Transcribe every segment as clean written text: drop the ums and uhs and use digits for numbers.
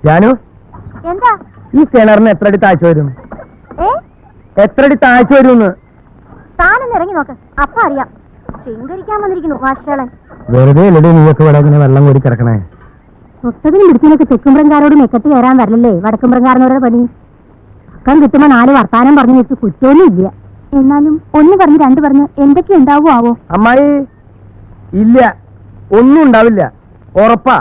ജാനു, എന്താ ഈ കിണറിന് എത്ര അടി താഴ്ച വരും? എത്ര അടി താഴ്ച വരുമെന്ന് താനൊന്ന് ഇറങ്ങി നോക്ക്, അപ്പൊ അറിയാം. ശൃംഗരിക്കാൻ വന്നിരിക്കുന്നു ഭാഷകളൻ. വെറുതെ അല്ലേ നീയൊക്കെ ഇവിടെ ഇങ്ങനെ വെള്ളം കോരി കിടക്കണേ? ഒട്ടതിനും പിടിച്ചിനൊക്കെ തെക്കുംപ്രങ്കാരോട് മെക്കത്ത് കയറാൻ വരലല്ലേ വടക്കുംപ്രങ്കാരനോരുടെ പണി. അക്കം കിട്ടുമ്പോ 4 വർത്താനം പറഞ്ഞു വെച്ച് കുറ്റമൊന്നും ഇല്ല. എന്നാലും ഒന്ന് പറഞ്ഞ് 2 പറഞ്ഞ് എന്തൊക്കെ ഉണ്ടാവോ ആവോ? അമ്മായി, ഇല്ല, ഒന്നും ഉണ്ടാവില്ല, ഉറപ്പാ.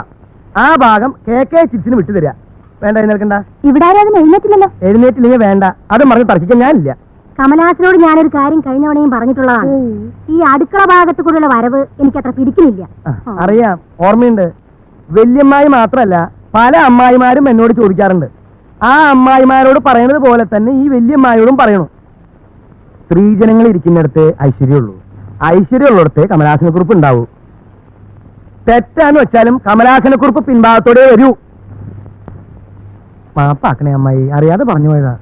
ആ ഭാഗം KK ചിപ്സിന് വിട്ടുതരാ. വേണ്ട, എഴുന്നേൽക്കണ്ട. ഇവിടെ ആരും അതിന് എഴുന്നേറ്റില്ലല്ലോ. എഴുന്നേറ്റില്ലെങ്കിൽ വേണ്ട, അതും പറഞ്ഞ് തർക്കിക്കാൻ ഞാനില്ല. കമലാസിനോട് ഞാനൊരു കാര്യം കഴിഞ്ഞവണയും പറഞ്ഞിട്ടുള്ളതാണ്. ഈ അടുക്കള ഭാഗത്ത് കൂടെയുള്ള വരവ് എനിക്കത്ര പിടിക്കുന്നില്ല. അറിയാം, ഓർമ്മയുണ്ട്. വല്യമ്മായി മാത്രല്ല, പല അമ്മായിമാരും എന്നോട് ചോദിക്കാറുണ്ട്. ആ അമ്മായിമാരോട് പറയുന്നത് പോലെ തന്നെ ഈ വല്യമ്മായോടും പറയണു. സ്ത്രീജനങ്ങൾ ഇരിക്കുന്നിടത്ത് ഐശ്വര്യമുള്ളൂ, ഐശ്വര്യമുള്ളിടത്ത് കമലാസനക്കുറിപ്പ് ഉണ്ടാവൂ. തെറ്റാന്ന് വെച്ചാലും കമലാസനക്കുറിപ്പ് പിൻഭാഗത്തോടെ വരൂ. മാപ്പാക്കണേ അമ്മായി, അറിയാതെ പറഞ്ഞു പോയതാ.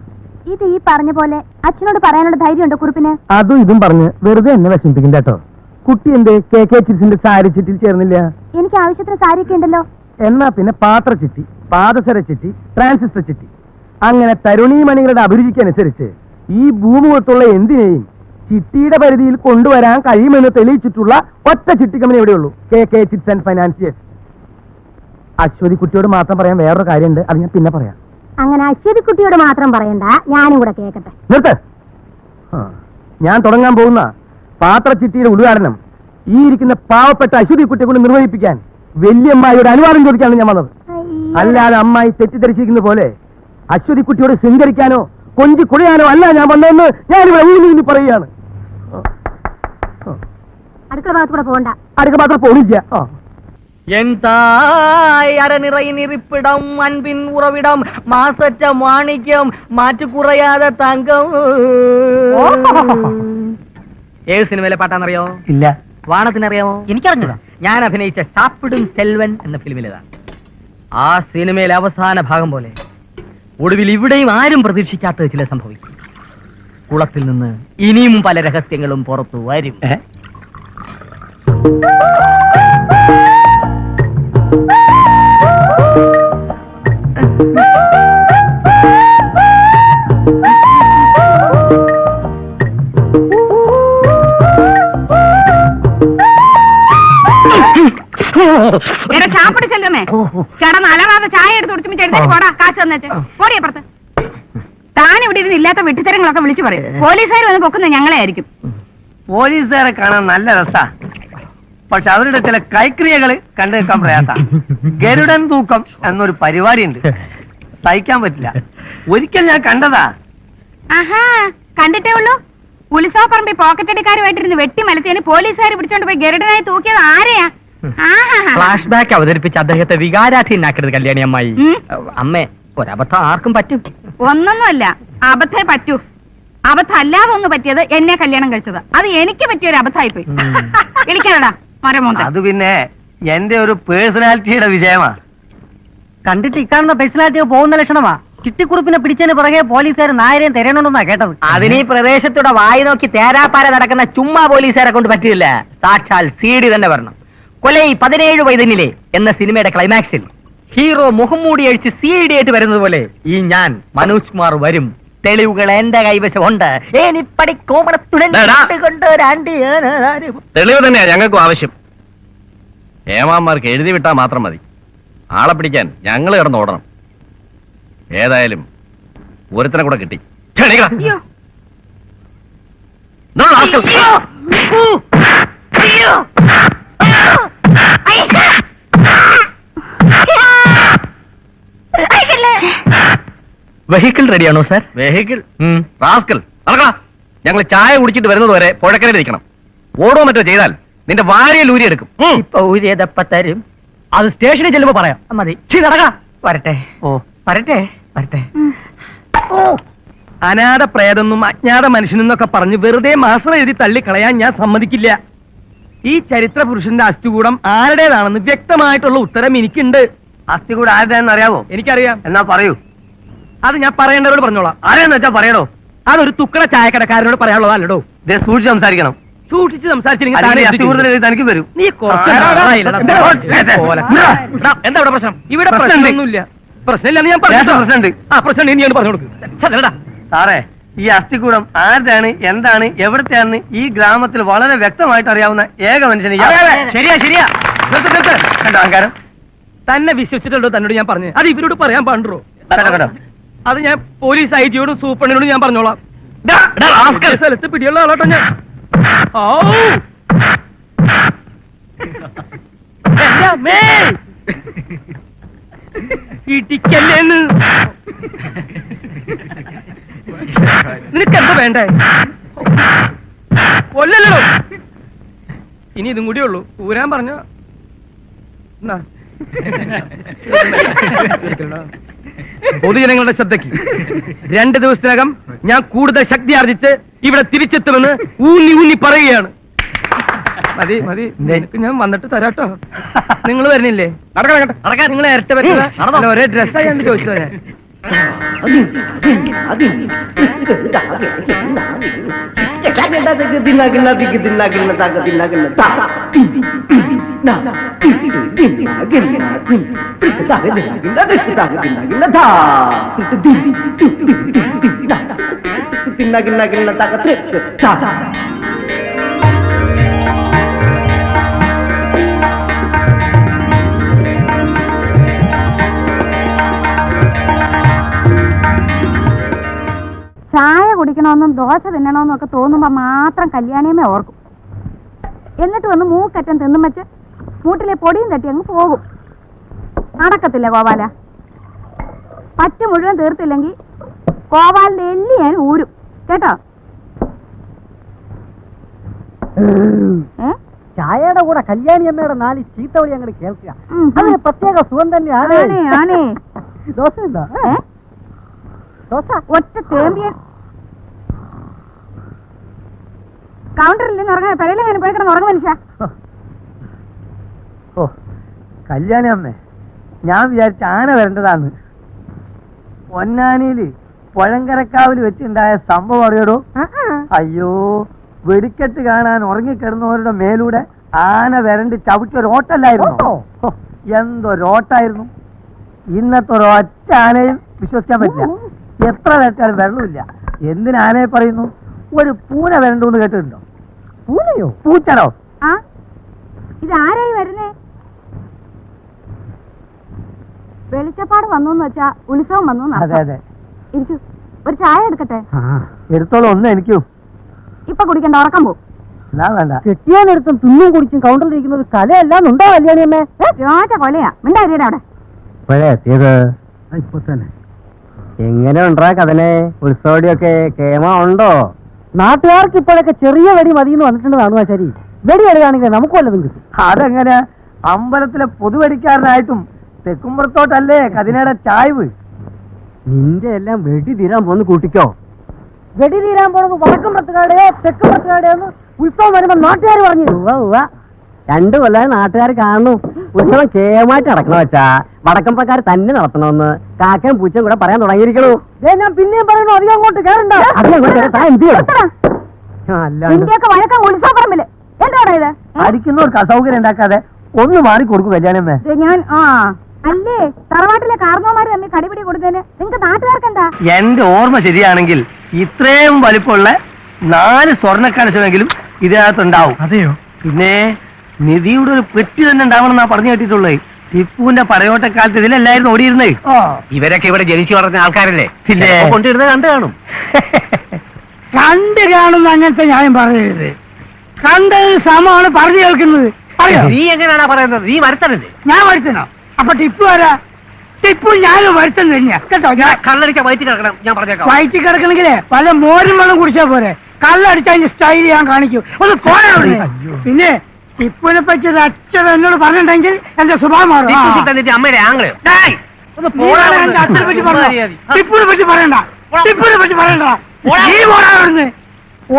ഇത് ഈ പറഞ്ഞ പോലെ അച്ഛനോട് പറയാനുള്ള ധൈര്യമുണ്ടോ കുറിപ്പിന്? അതും ഇതും പറഞ്ഞ് വെറുതെ എന്നെ വിഷമിപ്പിക്കണ്ട കേട്ടോ. കുട്ടി എന്ത് KK ചിപ്സിന്റെ സാരി ചിറ്റിൽ ചേർന്നില്ല? എനിക്ക് ആവശ്യത്തിന് സാരിയൊക്കെ ഉണ്ടല്ലോ. എന്നാ പിന്നെ പാത്രച്ചിട്ടി, പാദസര ചിട്ടി, ട്രാൻസിസ്റ്റർ ചിട്ടി, അങ്ങനെ തരുണീമണികളുടെ അഭിരുചിക്കനുസരിച്ച് ഈ ഭൂമുഖത്തുള്ള എന്തിനേയും ചിട്ടിയുടെ പരിധിയിൽ കൊണ്ടുവരാൻ കഴിയുമെന്ന് തെളിയിച്ചിട്ടുള്ള ഒറ്റ ചിട്ടി കമ്പനി എവിടെയുള്ളൂ, KK chips and financiers. Aswathy കുട്ടിയോട് മാത്രം പറയാൻ വേറൊരു കാര്യമുണ്ട്, അത് ഞാൻ പിന്നെ പറയാം. അങ്ങനെ അശ്വതി കുട്ടിയോട് മാത്രം പറയണ്ട, ഞാനും കൂടെ കേക്കട്ടെ. നിർത്ത്. ഞാൻ തുടങ്ങാൻ പോകുന്ന പാത്രച്ചിട്ടിയുടെ ഉദ്ഘാടനം ഈ ഇരിക്കുന്ന പാവപ്പെട്ട അശ്വതി കുട്ടിയെ കൊണ്ട് നിർവഹിപ്പിക്കാൻ വല്യമ്മായിയുടെ അനുവാദം ചോദിക്കാനാണ് ഞാൻ വന്നത്. അല്ലാതെ അമ്മായി തെറ്റിദ്ധരിച്ചിരിക്കുന്ന പോലെ അശ്വതി കുട്ടിയോട് ശൃംഗരിക്കാനോ കൊഞ്ചി കുഴയാനോ അല്ല ഞാൻ വന്നതെന്ന് ഞാനിവിടെ ഊന്നി പറയുകയാണ്. അടുക്കള ഭാഗത്തൂടെ പോകണ്ട. അടുക്കള ഭാഗത്ത് പോണില്ല. என் தாய் அறநிறை நிறிப்பிடம் அன்பின் உறவிடம் மாசற்ற மாணிக்கம் மாற்று குறையாத தங்கம். ഏത് സിനിമയിലെ പാട്ടാന്നറിയോ? ഇല്ല. വാണത്തിനറിയാമോ? എനിക്കറിഞ്ഞൂടാ. ഞാൻ അഭിനയിച്ച സാപ്പിടും സെൽവൻ എന്ന ഫിലിമിലേതാണ്. ആ സിനിമയിലെ അവസാന ഭാഗം പോലെ ഒടുവിൽ ഇവിടെയും ആരും പ്രതീക്ഷിക്കാത്ത ചില സംഭവിക്കും. കുളത്തിൽ നിന്ന് ഇനിയും പല രഹസ്യങ്ങളും പുറത്തു വരും. ചാപ്പിടി ചെല്ലുമേ ചേട്ടൻ അലവാതെ ചായ എടുത്ത് കുടിച്ചു പോടാ, കാശ് തന്നേച്ച് പോടിയപ്പുറത്ത്. താൻ ഇവിടെ ഇരുന്ന് ഇല്ലാത്ത വെട്ടിത്തരങ്ങളൊക്കെ വിളിച്ചു പറയും. പോലീസുകാർ വന്ന് പൊക്കുന്നത് ഞങ്ങളെ ആയിരിക്കും. പോലീസുകാരെ കാണാൻ നല്ല രസാ, പക്ഷെ അവരുടെ ചില കൈക്രിയകള് കണ്ടു നിൽക്കാൻ പ്രയാസ. ഗരുഡൻ തൂക്കം എന്നൊരു പരിപാടി ഉണ്ട്, സഹിക്കാൻ പറ്റില്ല. ഒരിക്കൽ ഞാൻ കണ്ടതാ. ആഹാ, കണ്ടിട്ടേ ഉള്ളൂ. ഉത്സവപ്പറമ്പിൽ പോക്കറ്റടിക്കാരുമായിട്ടിരുന്ന് വെട്ടി മലത്തേന് പോലീസുകാർ പിടിച്ചോണ്ട് പോയി ഗരുഡനായി തൂക്കിയത് ആരെയാ? ഫ്ലാഷ് ബാക്ക് അവതരിപ്പിച്ച് അദ്ദേഹത്തെ വികാരാധീനാക്കരുത് കല്യാണി അമ്മായി. അമ്മേ, ഒരബദ്ധം ആർക്കും പറ്റും. ഒന്നൊന്നുമല്ല, അബദ്ധേ പറ്റൂ. അബദ്ധം അല്ലാതെ ഒന്ന് പറ്റിയത് എന്നെ കല്യാണം കഴിച്ചത്. അത് എനിക്ക് പറ്റിയൊരു അബദ്ധമായി പോയി. വിളിക്കണടാ മരമോന്ത. അത് പിന്നെ എന്റെ ഒരു പേഴ്സണാലിറ്റിയുടെ വിഷയമാ. കണ്ടിട്ട് ഇക്കാണുന്ന പേഴ്സണാലിറ്റി പോകുന്ന ലക്ഷണമാ. ചിട്ടിക്കുറിപ്പിനെ പിടിച്ചതിന് പുറകെ പോലീസുകാർ നായരെയും തെരയണമെന്നാ കേട്ടത്. അതിന് ഈ പ്രദേശത്തൂടെ വായി നോക്കി തേരാപ്പാര നടക്കുന്ന ചുമ്മാ പോലീസുകാരെ കൊണ്ട് പറ്റില്ല. സാക്ഷാൽ CD തന്നെ വരണം. കൊലൈ 17 വയതിനിലെ എന്ന സിനിമയുടെ ക്ലൈമാക്സിൽ ഹീറോ മുഖംമൂടി അഴിച്ച് CD ആയിട്ട് വരുന്നത് പോലെ ഈ ഞാൻ മനോജ് കുമാർ വരും. തെളിവുകൾ എന്റെ കൈവശമുണ്ട്. തെളിവ് തന്നെയാ ഞങ്ങൾക്കും ആവശ്യം. ഏമാന്മാർക്ക് എഴുതി വിട്ടാ മാത്രം മതി. ആളെ പിടിക്കാൻ ഞങ്ങൾ കിടന്നോടണം. ഏതായാലും ഒരുത്തനെ കൂടെ കിട്ടി. വെഹിക്കിൾ റെഡിയാണോ സാർ? വെഹിക്കിൾ റാസ്കൽ നടക്കണ. ഞങ്ങൾ ചായ കുടിച്ചിട്ട് വരുന്നത് വരെ പുഴക്കരയിലിരിക്കണം. ഓടോ മറ്റോ ചെയ്താൽ നിന്റെ വാരിയിൽ ഊരിയെടുക്കും. ഇപ്പൊ ഊരിയതപ്പ തരും. അത് സ്റ്റേഷനിൽ ചെല്ലുമ്പോ പറയാം. മതി. നടക്ക. വരട്ടെ. വരട്ടെ. വരട്ടെ. അനാഥ പ്രേതെന്നും അജ്ഞാത മനുഷ്യനെന്നൊക്കെ പറഞ്ഞ് വെറുതെ മാസം എഴുതി തള്ളിക്കളയാൻ ഞാൻ സമ്മതിക്കില്ല. ഈ ചരിത്ര പുരുഷന്റെ അസ്ഥികൂടം ആരുടേതാണെന്ന് വ്യക്തമായിട്ടുള്ള ഉത്തരം എനിക്കുണ്ട്. അസ്ഥികൂടം ആരുടേതെന്ന് അറിയാവോ? എനിക്കറിയാം. എന്നാ പറയൂ. അത് ഞാൻ പറയേണ്ടവരോട് പറഞ്ഞോളാം. ആരെയെന്ന് വെച്ചാ പറയണോ? അതൊരു തുക്കട ചായക്കടക്കാരനോട് പറയാനുള്ളതല്ലോ. സൂക്ഷിച്ച് സംസാരിക്കണം. സൂക്ഷിച്ച് സംസാരിച്ചില്ലെങ്കിൽ തനിക്ക് വരും. നീ കുറച്ച് എന്താ ഇവിടെ പ്രശ്നം? ഇവിടെ പ്രശ്നമൊന്നുമില്ല. പ്രശ്നമില്ലെന്ന് ഞാൻ പറഞ്ഞു. പ്രശ്നമുണ്ട്. ആ പ്രശ്നം ഇനിയാണ് പറഞ്ഞു കൊടുക്കും. സാറേ, ഈ അസ്ഥികൂടം ആരുടെയാണ്, എന്താണ്, എവിടത്തെയാണെന്ന് ഈ ഗ്രാമത്തിൽ വളരെ വ്യക്തമായിട്ട് അറിയാവുന്ന ഏക മനുഷ്യന് ശരിയാ ശരിയാ. കണ്ടോ അഹങ്കാരം? തന്നെ വിശ്വസിച്ചിട്ടുണ്ടോ തന്നോട് ഞാൻ പറഞ്ഞു? അത് ഇവരോട് പറയാൻ പാടുണ്ടോ? കണ്ടോ? അത് ഞാൻ പോലീസ് ഐജിയോടും സൂപ്രണ്ടിനോടും ഞാൻ പറഞ്ഞോളാം. സ്ഥലത്ത് പിടിയുള്ള ആളോട്ടോ ഞാൻ. ഇടിക്കല്ലേന്ന്. നിനക്കെന്താ വേണ്ടേ? കൊല്ലല്ലോ. ഇനി ഇതും കൂടിയേ ഉള്ളൂ. ഊരാൻ പറഞ്ഞോ. പൊതുജനങ്ങളുടെ ശ്രദ്ധയ്ക്ക് 2 ദിവസത്തിനകം ഞാൻ കൂടുതൽ ശക്തി ആർജിച്ച് ഇവിടെ തിരിച്ചെത്തുമെന്ന് ഊന്നി പറയുകയാണ്. മതി മതി, നിനക്ക് ഞാൻ വന്നിട്ട് തരാട്ടോ. നിങ്ങൾ വരുന്നില്ലേ? നിങ്ങൾ ഇരട്ട പറ്റുന്ന ഒരേ ഡ്രസ്സായി ചോദിച്ചത് ഞാൻ. ചായ കുടിക്കണമെന്നും ദോശ തിന്നണമെന്നും ഒക്കെ തോന്നുമ്പോ മാത്രം കല്യാണിയമ്മേ ഓർക്കും. എന്നിട്ട് വന്ന് മൂക്കറ്റം തിന്നും വെച്ച് മൂട്ടിലെ പൊടിയും തട്ടി അങ്ങ് പോകും. നടക്കത്തില്ല ഗോപാല. പറ്റ് മുഴുവൻ തീർത്തില്ലെങ്കിൽ ഗോപാലിന്റെ എല്ലി ഞാൻ ഊരും കേട്ടോ. ചായയുടെ കൂടെ കല്യാണിയമ്മയുടെ 4 ചീത്തവിളി അങ്ങനെ കേൾക്കുക, അതിന് പ്രത്യേക സുഖം തന്നെയാണ്. ദോശ ഉണ്ടോ? ദോശ ഒറ്റ ചേമ്പിയൻ. കൗണ്ടറിൽ നിന്ന് ഉറങ്ങാൻ പഴയിലെങ്ങനെ പോയി കിടന്ന് ഉറങ്ങും മനുഷ്യ. ഓ കല്യാണി അമ്മേ, ഞാൻ വിചാരിച്ച ആന വരേണ്ടതാണ്. പൊന്നാനിയില് പുഴങ്കരക്കാവിൽ വെച്ചുണ്ടായ സംഭവം അറിയടോ? അയ്യോ, വെടിക്കെട്ട് കാണാൻ ഉറങ്ങിക്കിടന്നവരുടെ മേലൂടെ ആന വരണ്ട് ചവിട്ടിയൊരോട്ടല്ലായിരുന്നു. എന്തൊരോട്ടായിരുന്നു. ഇന്നത്തെ ഒരൊറ്റ ആനയും വിശ്വസിക്കാൻ പറ്റില്ല. എത്ര നേരത്താലും വെള്ളമില്ല. എന്തിന് ആനയെ പറയുന്നു? ഒരു പൂന വരണ്ടെന്ന് കേട്ടിട്ടുണ്ടോ? പൂനയോ? പൂച്ചടോ? ഇതാരായി വരുന്നേ? വെളിച്ചപ്പാട് വന്നു വെച്ചാ ഉത്സവം വന്നു. അതെ അതെ. ഇരിക്കൂ, ഒരു ചായ എടുക്കട്ടെ? എടുത്തോളൂ. ഒന്ന് എനിക്കൂ. ഇപ്പൊ കുടിക്കണ്ട, ഉറക്കം പോ. എന്നാ വേണ്ട. കെട്ടിയാനെടുത്തും തുന്നും കുടിച്ചും കൗണ്ടറിലിരിക്കുന്നത് കലയല്ലാന്നുണ്ടോ കല്യാണിയമ്മേ? ചോറ്റ കൊലയാ. മിണ്ടായിരിയുടെ അവിടെ. ഇപ്പൊ തന്നെ എങ്ങനെ ഉണ്ടാ കഥനെ? ഉത്സവടിയൊക്കെ കേമ ഉണ്ടോ? നാട്ടുകാർക്ക് ഇപ്പോഴൊക്കെ ചെറിയ വെടി മതിയെന്ന് വന്നിട്ടുണ്ട് കാണുക. ശരി, വെടി എടുക്കുകയാണെങ്കിൽ നമുക്ക് വല്ലതും കിട്ടും. അതെങ്ങനെ? അമ്പലത്തിലെ പൊതുവെടിക്കാരനായിട്ടും തെക്കുമ്പുറത്തോട്ടല്ലേ കതിനയുടെ ചായ്വ്. നിന്റെ എല്ലാം വെടി തീരാൻ പോന്ന് കൂട്ടിക്കോ. വെടി തീരാൻ പോണത് വടക്കുംപുറത്തുകാരുടെയോ തെക്കുംപുറത്തുകാരുടെയോ ഉത്സവം വരുമ്പോ നാട്ടുകാർ പറഞ്ഞു. 2 കൊല്ലം നാട്ടുകാർ കാണുന്നു. ഉത്സവം കേമായിട്ട് നടക്കണം വെച്ചാ വടക്കമ്പക്കാർ തന്നെ നടത്തണമെന്ന് കാക്കയും പൂച്ചയും കൂടെ പറയാൻ തുടങ്ങിയിരിക്കണു. ഞാൻ പിന്നെയും പറയുന്നു, അധികം അങ്ങോട്ട് കേറണ്ട. ഇന്ത്യയൊക്കെ വഴക്കം ഉത്സവപ്പറമ്പില് എന്താണ് ഇത്? അടിക്കുന്നവർക്ക് അസൗകര്യം ഉണ്ടാക്കാതെ ഒന്ന് മാറി കൊടുക്കും കല്യാണമ്മേ. ഞാൻ അല്ലേ തറവാട്ടിലെ കാർന്നോമാര് തമ്മിൽ കടിപിടി കൊടുത്തതിന് നിങ്ങൾക്ക് നാട്ടുകാർക്ക് എന്താ? എന്റെ ഓർമ്മ ശരിയാണെങ്കിൽ ഇത്രയും വലിപ്പമുള്ള 4 സ്വർണ്ണക്കലശമെങ്കിലും ഇതിനകത്തുണ്ടാവും. അതെയോ? പിന്നെ നിധിയുടെ ഒരു പെട്ടി തന്നെ ഉണ്ടാവണമെന്നാ പറഞ്ഞു കേട്ടിട്ടുള്ളത്. ടിപ്പുവിന്റെ പടയോട്ടക്കാലത്ത് ഇതിലല്ലായിരുന്നു ഓടിയിരുന്നേ. ഇവരൊക്കെ ഇവിടെ ജനിച്ചു വളർന്ന ആൾക്കാരല്ലേ? പിന്നെ കൊണ്ടിരുന്നത് കണ്ടു കാണും. കണ്ട് കാണുന്ന അങ്ങനത്തെ ന്യായം പറയരുത്. കണ്ടത് സമമാണ് പറഞ്ഞു കേൾക്കുന്നത്. നീ എങ്ങനെയാണാ പറയുന്നത്? നീ വരുത്തണല്ലേ? ഞാൻ വരുത്തണോ? അപ്പൊ ടിപ്പു ആരാ? ടിപ്പു ഞാനും വരുത്തം തന്നെയാ കേട്ടോ. ഞാൻ കള്ളടിക്കാൻ വയറ്റി കിടക്കണം. ഞാൻ പറഞ്ഞേക്കാം. വയറ്റി കിടക്കണെങ്കിലേ പല മോരും വെള്ളം കുടിച്ചാ പോരെ. കള്ളടിച്ച അതിന്റെ സ്റ്റൈൽ ഞാൻ കാണിക്കും. ഒന്ന് പോരാ. പിന്നെ ടിപ്പുവിനെ പറ്റി ഒരു അച്ഛൻ എന്നോട് പറഞ്ഞിട്ടുണ്ടെങ്കിൽ എന്റെ സ്വഭാവം മാറും. അമ്മയുടെ ആംഗ്ലയോ? അച്ഛനെ പറ്റി പറഞ്ഞ ടിപ്പുവിനെ പറ്റി പറയണ്ട. ടിപ്പുവിനെ പറ്റി പറയണ്ട. നീ പോരാടുന്ന്.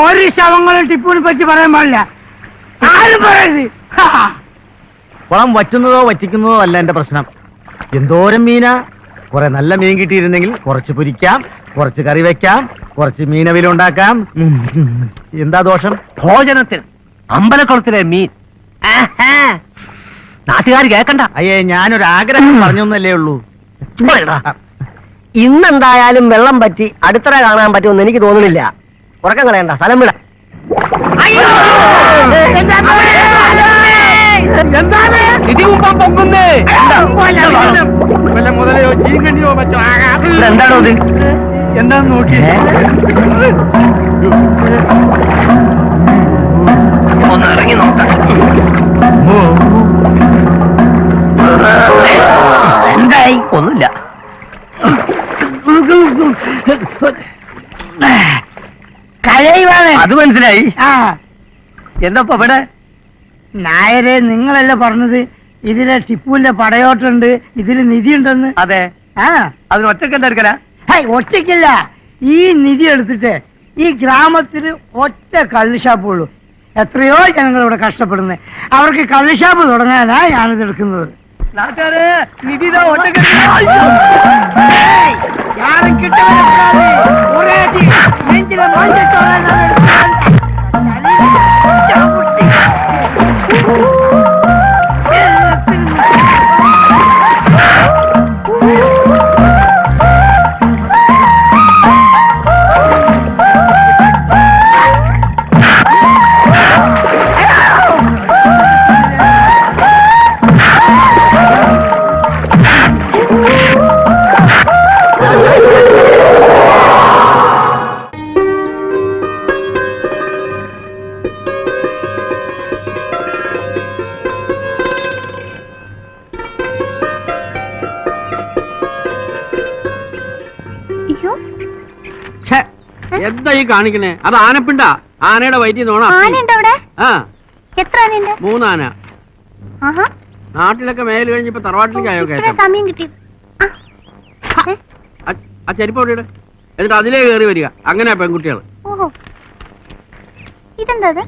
ഒരു ശവങ്ങളും ടിപ്പുവിനെ പറ്റി പറയാൻ പാടില്ല. ആരും പറയരുത്. കുളം വറ്റുന്നതോ വറ്റിക്കുന്നതോ അല്ല എന്റെ പ്രശ്നം. എന്തോരം മീനാ. കുറെ നല്ല മീൻ കിട്ടിയിരുന്നെങ്കിൽ കുറച്ച് പൊരിക്കാം, കുറച്ച് കറി വെക്കാം, കുറച്ച് മീനവിലുണ്ടാക്കാം. എന്താ ദോഷം? ഭോജനത്തിൽ അമ്പലക്കുളത്തിലെ മീൻ നാട്ടുകാർ കേൾക്കണ്ട. അയ്യേ, ഞാനൊരു ആഗ്രഹം പറഞ്ഞൊന്നല്ലേ ഉള്ളൂ. ഇന്നെന്തായാലും വെള്ളം പറ്റി അടുത്തറ കാണാൻ പറ്റുമെന്ന് എനിക്ക് തോന്നുന്നില്ല. ഉറക്കം കളയണ്ട, സ്ഥലം വിട. എന്താണോ ഇത്? എന്താന്ന് നോക്കി ഒന്ന് ഇറങ്ങി നോക്കാം. എന്തായി? ഒന്നുമില്ല. അത് മനസ്സിലായി. എന്താ ഇവിടെ? നായരെ, നിങ്ങളല്ലേ പറഞ്ഞത് ഇതിലെ ടിപ്പുവിന്റെ പടയോട്ടുണ്ട്, ഇതില് നിധി ഉണ്ടെന്ന്? അതെ. അതിന് ഒറ്റക്ക് എന്താ എടുക്കല? ഒറ്റയ്ക്കില്ല, ഈ നിധി എടുത്തിട്ട് ഈ ഗ്രാമത്തിൽ ഒറ്റ കള്ളുഷാപ്പുള്ളൂ. എത്രയോ ജനങ്ങൾ ഇവിടെ കഷ്ടപ്പെടുന്നത്. അവർക്ക് കള്ളുഷാപ്പ് തുടങ്ങാനാ ഞാനിത് എടുക്കുന്നത്. നിധി ഒറ്റക്ക് എന്താ ഈ കാണിക്കണേ? അത് ആനപ്പിണ്ടാ, ആനയുടെ വയറ്റിൽ നോണ. ആ, എത്ര ആനയുണ്ട്? 3 ആന. നാട്ടിലൊക്കെ മേല് കഴിഞ്ഞിപ്പോ തറവാട്ടിലേക്ക് ആയോ കയറ്റം? സമയം കിട്ടി. ആ ചെരുപ്പ് അവിടെ ഇട്. എന്നിട്ട് അതിലേ കയറി വരിക. അങ്ങനെയാ പെൺകുട്ടികൾ. ഇതെന്താ?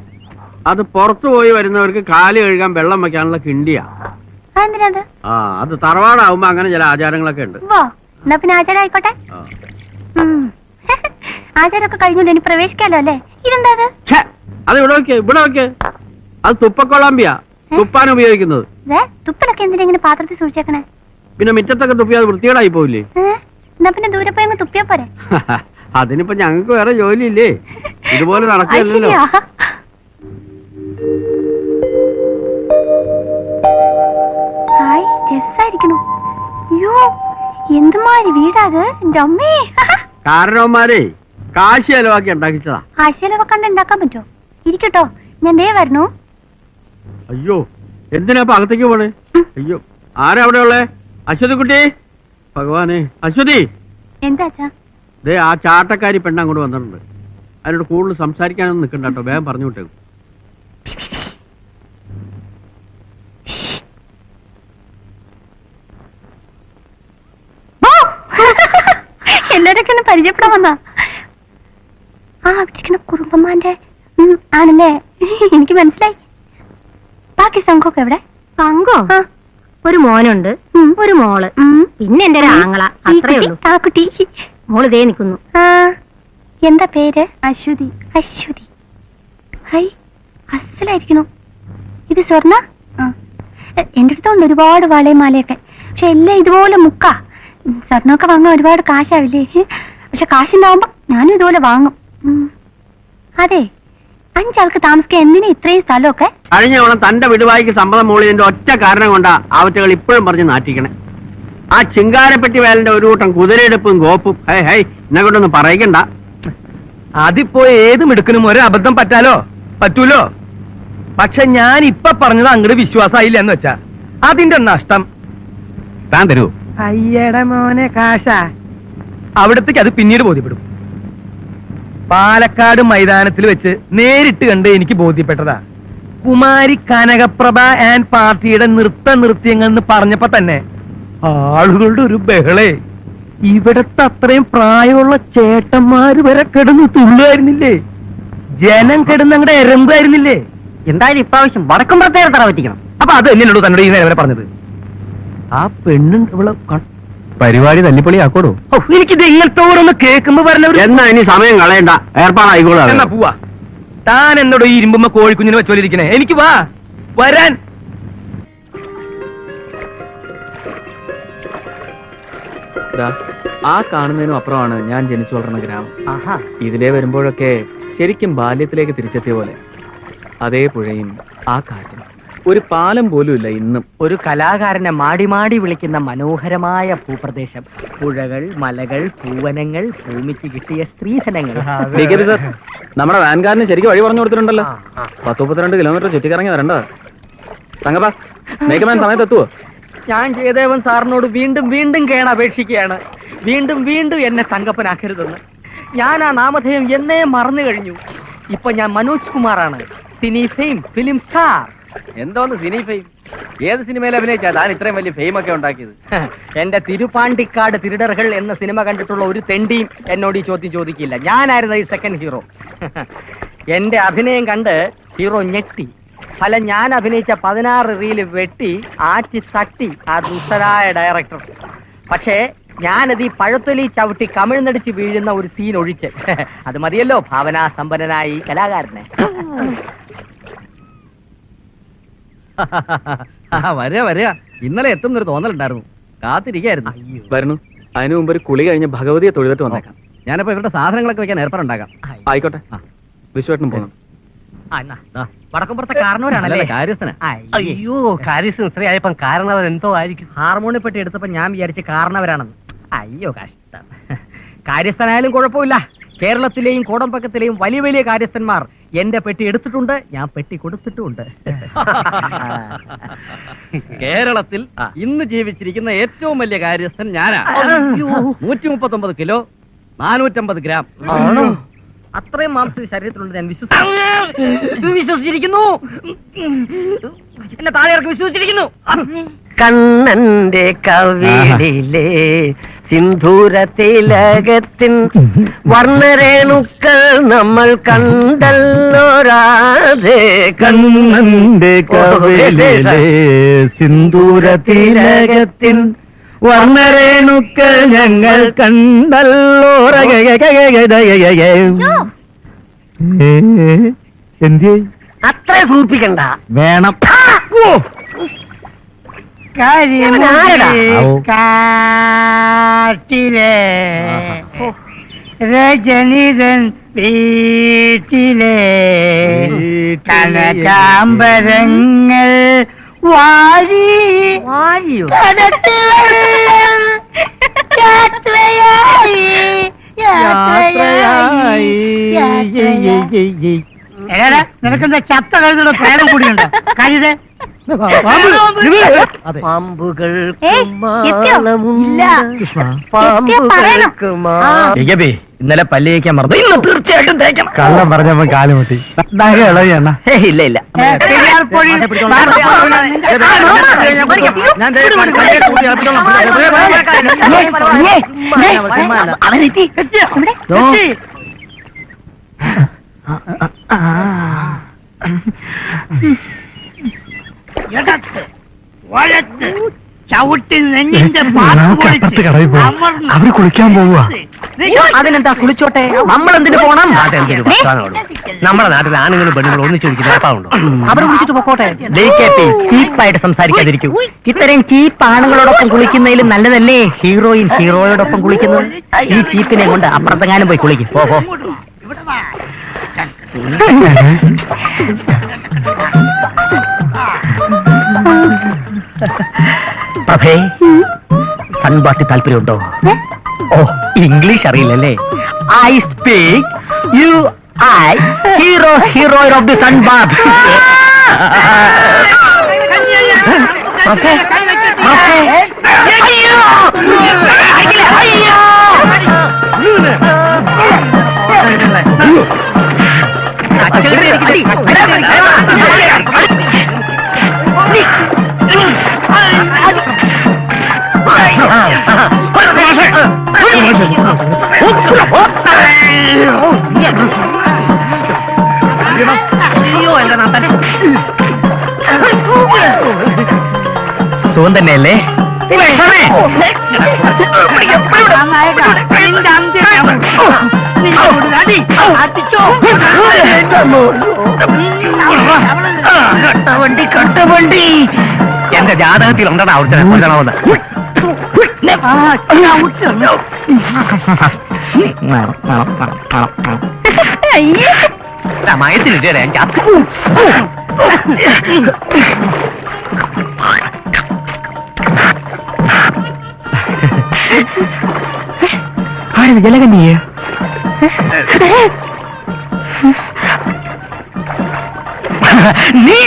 അത് പുറത്തു പോയി വരുന്നവർക്ക് കാല് കഴുകാൻ വെള്ളം വെക്കാനുള്ള കിണ്ടിയാ. ആ, അത് തറവാടാവുമ്പോ അങ്ങനെ ചില ആചാരങ്ങളൊക്കെ ഉണ്ട്. എന്നാ പിന്നെ ആചാരം ആയിക്കോട്ടെ. ആചാരമൊക്കെ കഴിഞ്ഞോണ്ട് ഇനി പ്രവേശിക്കാലോ അല്ലേ? ഇതെന്താ? അത് ഇവിടെ നോക്കിയ, ഇവിടെ നോക്കിയ, അത് തുപ്പക്കൊള്ളാമ്പിയാ, തുപ്പാൻ ഉപയോഗിക്കുന്നത്. തുപ്പലൊക്കെ എന്തിനാ ഇങ്ങനെ പാത്രത്തിൽ സൂക്ഷിച്ചേക്കണേ? പിന്നെ മുറ്റത്തൊക്കെ തുപ്പിയാ അത് വൃത്തികേടായി പോവില്ലേ? എന്നാ പിന്നെ ദൂരെ പോയി അങ്ങ് തുപ്പിയാ പോരെ? അതിനിപ്പോ ഞങ്ങൾക്ക് വേറെ ജോലിയില്ലേ? ഇതുപോലെ നടക്കില്ലല്ലോ. ഹായ്, ജസ്സായിരിക്കണു. അയ്യോ, എന്തുമാതിരി വീടാത്. എന്റെ അമ്മേ. കാരണവന്മാരെ കാശി ചെലവാക്കി ഉണ്ടാക്കിച്ചതാ. ആശയലൊക്കെ കണ്ട് ഉണ്ടാക്കാൻ പറ്റുമോ? ഇരിക്കട്ടോ, ഞാൻ ദേ വരണു. അയ്യോ, എന്തിനാ ഇപ്പൊ അകത്തേക്ക് പോണേ? അയ്യോ, ആരാ അവിടെ ഉള്ളേ? അശ്വതി കുട്ടി, ഭഗവാനെ. അശ്വതി, എന്താ? ദേ ആ ചാട്ടക്കാരി പെണ്ണ അങ്ങോട്ട് വന്നിട്ടുണ്ട്. അതിനോട് കൂടുതൽ സംസാരിക്കാനൊന്നും നിൽക്കണ്ട കേട്ടോ, വേഗം പറഞ്ഞു വിട്ടേക്കും. എല്ലാരൊക്കെ ഒന്ന് പരിചയപ്പെടാൻ വന്നാ? അവിടെ കുറുമ്പന്മാന്റെ ആണല്ലേ, എനിക്ക് മനസ്സിലായി. ബാക്കി സംഘമൊക്കെ എവിടെ? സംഘോ? ഒരു മോനുണ്ട്, ഒരു മോള്, പിന്നെ എന്റെ ഒരു ആങ്ങള. അത്രേ ഉള്ളൂ. ആ കുട്ടി മോള് ദേ നിൽക്കുന്നു. എന്താ പേര്? അശ്വതി. അശ്വതി, ഹൈ, അസലായിരിക്കുന്നു. ഇത് സ്വർണ്ണ? എന്റെ അടുത്തുണ്ട് ഒരുപാട് വളയും മാലയൊക്കെ. പക്ഷെ എല്ലാം ഇതുപോലെ മുക്കാ. സ്വർണ്ണമൊക്കെ വാങ്ങാൻ ഒരുപാട് കാശാവില്ലേ? പക്ഷെ കാശുണ്ടാവുമ്പോ ഞാനും ഇതുപോലെ വാങ്ങും. അതെ, 5 ആൾക്ക് താമസിക്കാൻ എന്തിനാ ഇത്രയും സ്ഥലമൊക്കെ? കഴിഞ്ഞ ഓണം തന്റെ വിടുവായിക്ക് സമ്മതം മൂളിയതിന്റെ ഒറ്റ കാരണം കൊണ്ടാ ആവറ്റകൾ ഇപ്പോഴും പറഞ്ഞ് നാട്ടിക്കണേ. ആ ചിങ്കാരപ്പെട്ടി വേലന്റെ ഒരു കൂട്ടം കുതിരയെടുപ്പും ഗോപ്പും. ഹൈ ഹൈ, എന്നെ കൊണ്ടൊന്നും പറയിക്കണ്ട. അതിപ്പോ ഏതും എടുക്കணும் ഒരു അബദ്ധം പറ്റൂലോ. പക്ഷെ ഞാൻ ഇപ്പൊ പറഞ്ഞത് അങ്ങോട്ട് വിശ്വാസമായില്ല എന്ന് വെച്ചാ അതിന്റെ നഷ്ടം താൻ തരൂ. അയ്യട മോനെ കാശ അവിടത്തേക്ക് അത് പിന്നീട് ബോധ്യപ്പെടും. പാലക്കാട് മൈതാനത്തിൽ വെച്ച് നേരിട്ട് കണ്ട് എനിക്ക് ബോധ്യപ്പെട്ടതാ. കുമാരി കനകപ്രഭ ആൻഡ് പാർട്ടിയുടെ നൃത്യങ്ങൾ എന്ന് പറഞ്ഞപ്പോ തന്നെ ആളുകളുടെ ഒരു ബഹളേ. ഇവിടത്തെ അത്രയും പ്രായമുള്ള ചേട്ടന്മാര് വരെ കിടന്ന് തുള്ളുമായിരുന്നില്ലേ? ജനം കിടന്ന് അങ്ങടെ എരമ്പായിരുന്നില്ലേ? എന്തായാലും ഇപ്രാവശ്യം വടക്കം പ്രത്യേകം തറ പറ്റിക്കണം. അപ്പൊ അത് തന്നെയുള്ളൂ തന്നോട് ഈ നേരം വരെ പറഞ്ഞത്. ആ പെണ്ണുണ്ട് ഇവിടെ പരിപാടി തല്ലിപ്പൊളിയാക്കോടോ. എനിക്കിത് ഇങ്ങനത്തെ ഓരോന്ന് കേൾക്കുമ്പോ പറഞ്ഞവർ എന്നാ ഇനി സമയം കളയണ്ട, ഏർപ്പാടായിക്കോളൂ. എന്നാ പോവാ. താൻ എന്നോട് ഈ ഇരുമ്പുമ്പോ കോഴിക്കുഞ്ഞിനെ വെച്ചോലിരിക്കണേ. എനിക്ക് വരാൻ ആ കാണുന്നതിനും അപ്പുറമാണ് ഞാൻ ജനിച്ചു വളർന്ന ഗ്രാമം. ആഹാ. ഇതിലേ വരുമ്പോഴൊക്കെ ശരിക്കും ബാല്യത്തിലേക്ക് തിരിച്ചെത്തിയ പോലെ. അതേ പുഴയും ആ കാറ്റും. ഒരു പാലം പോലും ഇല്ല ഇന്നും. ഒരു കലാകാരനെ മാടി മാടി വിളിക്കുന്ന മനോഹരമായ ഭൂപ്രദേശം. പുഴകൾ, മലകൾ, പൂവനങ്ങൾ, ഭൂമിക്ക് കിട്ടിയ സ്ത്രീധനങ്ങൾ. സർ, നമ്മുടെ വാൻകാരന് ശരിക്കും വഴി പറഞ്ഞു കൊടുത്തിട്ടുണ്ടല്ലോ. 10-32 കിലോമീറ്റർ ചുറ്റിക്കറങ്ങി വരേണ്ടത്. തങ്കപ്പാ, മേക്കമാൻ സമയത്ത് എത്തുവോ? ഞാൻ ജയദേവൻ സാറിനോട് വീണ്ടും വീണ്ടും കേണപേക്ഷിക്കുകയാണ്. വീണ്ടും വീണ്ടും എന്നെ തങ്കപ്പനാക്കരുതെന്ന്. ഞാൻ ആ നാമധേയം എന്നേ മറന്നു കഴിഞ്ഞു. ഇപ്പൊ ഞാൻ മനോജ് കുമാറാണ്, സിനി ഫെയിം, ഫിലിം സ്റ്റാർ. എന്തോന്ന് സിനി ഫെയിം? ഏത് സിനിമയിൽ അഭിനയിച്ചാ താൻ ഇത്രയും വലിയ ഫെയിം ഒക്കെ ഉണ്ടാക്കിയത്? എന്റെ തിരുപ്പാണ്ടിക്കാട് തിരുടറുകൾ എന്ന സിനിമ കണ്ടിട്ടുള്ള ഒരു തെണ്ടിയും എന്നോട് ഈ ചോദ്യം ചോദിക്കില്ല. ഞാനായിരുന്നു ഈ സെക്കൻഡ് ഹീറോ. എന്റെ അഭിനയം കണ്ട് ഹീറോ ഞെട്ടി. ഫലം ഞാൻ അഭിനയിച്ച 16 റീല് വെട്ടി ആറ്റി തട്ടി ആ ദുഷ്ടരായ ഡയറക്ടർ. പക്ഷേ ഞാനത് ഈ പഴത്തൊലി ചവിട്ടി കമിഴ്ന്നടിച്ച് വീഴുന്ന ഒരു സീൻ ഒഴിച്ച്. അത് മതിയല്ലോ ഭാവനാസമ്പന്നനായി കലാകാരനെ. വരിക. ഇന്നലെ എത്തുന്നൊരു തോന്നലുണ്ടായിരുന്നു. കാത്തിരിക്കായിരുന്നു. വരുന്നു. അതിനു മുമ്പ് ഒരു കുളി കഴിഞ്ഞ് ഭഗവതിയെ തൊഴുതിട്ട് വന്നേക്കാം. ഞാനപ്പോ ഇവരുടെ സാധനങ്ങളൊക്കെ വെക്കാൻ ഏർപ്പാടുണ്ടാക്കാം. ആയിക്കോട്ടെ. വിശ്വേട്ടനും പോകണം. വടക്കുംപുറത്തെ കാരണവരാണല്ലേ കാര്യസ്ഥന? അയ്യോ, കാര്യസ്ഥൻ ഇത്രയായപ്പം കാരണവർ എന്തോ ആയിരിക്കും. ഹാർമോണിയെ പെട്ടി എടുത്തപ്പോ ഞാൻ വിചാരിച്ച് കാരണവരാണെന്ന്. അയ്യോ കഷ്ടം. കാര്യസ്ഥനായാലും കുഴപ്പമില്ല. കേരളത്തിലെയും കോടമ്പക്കത്തിലെയും വലിയ വലിയ കാര്യസ്ഥന്മാർ എന്റെ പെട്ടി എടുത്തിട്ടുണ്ട്, ഞാൻ പെട്ടി കൊടുത്തിട്ടുമുണ്ട്. കേരളത്തിൽ ഇന്ന് ജീവിച്ചിരിക്കുന്ന ഏറ്റവും വലിയ കാര്യസ്ഥൻ ഞാനാ. 139 കിലോ 450 ഗ്രാം. അത്രയും മാംസം ശരീരത്തിലുണ്ട് ഞാൻ വിശ്വസിച്ചിരിക്കുന്നു. എന്നെ താഴെ ഇറക്കി വിശ്വസിച്ചിരിക്കുന്നു. കണ്ണന്റെ കവിളിലെ സിന്ധൂര തിലകത്തിൻ വർണ്ണരേണുക്കൾ നമ്മൾ കണ്ടല്ലോ രാധേ. കണ്ണന്റെ കവിളിലെ സിന്ദൂര തിലകത്തിൻ വർണ്ണരേണുക്കൾ ഞങ്ങൾ കണ്ടല്ലോ. എന്ത് അത്ര സൂചിപ്പിക്കണ്ട. വേണം? കാട്ടിലെ രജനിതൻ വീട്ടിലെ കനകാംബരങ്ങൾ വാരി നിനക്കെന്താ ചത്ത കഴുതുള്ള പ്രേരം കൂടിയുണ്ട്? കഴുത പാമ്പുകൾ ഇന്നലെ പല്ല് തേക്കാൻ മറന്നു. ഇന്ന് തീർച്ചയായിട്ടും തേക്കണം. കള്ളം പറഞ്ഞപ്പോ കാലുമുട്ടി. ഇളവിയണ്ണ ഇല്ല ഇല്ല. ചവിട്ടി നെഞ്ഞിന്റെ അവര് കുളിക്കാൻ പോവുക. അതിനെന്താ, കുളിച്ചോട്ടെ. നമ്മളെന്തിനു പോണം? നമ്മുടെ നാട്ടിൽ ആണുങ്ങളും പെണ്ണുങ്ങളും ഒന്നിച്ചു കുളിക്കുന്നുണ്ടോ? അവർ കുളിച്ചിട്ട് പൊക്കോട്ടെ. ചീപ്പായിട്ട് സംസാരിക്കാതിരിക്കൂ. ഇത്രയും ചീപ്പ് ആണുങ്ങളോടൊപ്പം കുളിക്കുന്നതിലും നല്ലതല്ലേ ഹീറോയിൻ ഹീറോയോടൊപ്പം കുളിക്കുന്നത്? ഈ ചീപ്പിനെ കൊണ്ട് അപ്പുറത്തെങ്ങാനും പോയി കുളിക്കും. ഓഹോ. പ്രഭേ, സൺബാത്തി താല്പര്യമുണ്ടോ? ഓ, ഇംഗ്ലീഷ് അറിയില്ലല്ലേ? I speak you I hero heroine of the sunbath. പ്രഭേ, പ്രഭേ, അയ്യോ അയ്യോ. സുഖം തന്നെയല്ലേ? കട്ടവണ്ടി കട്ടവണ്ടി. എന്റെ ജാതകത്തിൽ ഉണ്ടടാ അവിടുത്തെ മയത്തിലിട്ടേ ജലകന്യ നീ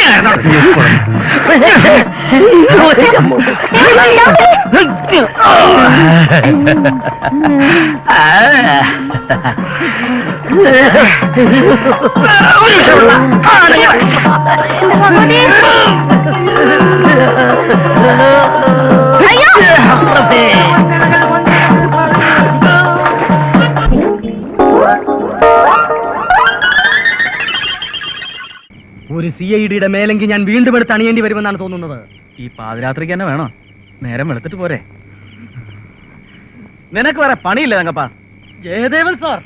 ഒരു CID മേലെങ്കിൽ ഞാൻ വീണ്ടും എടുത്ത് അണിയേണ്ടി വരുമെന്നാണ് തോന്നുന്നത്. ഈ പാതിരാത്രിക്ക് തന്നെ വേണോ? നേരം വെളുത്തിട്ട് പോരെ? നിനക്ക് വേറെ പണിയില്ല തങ്കപ്പ. ജയദേവൻ സാർ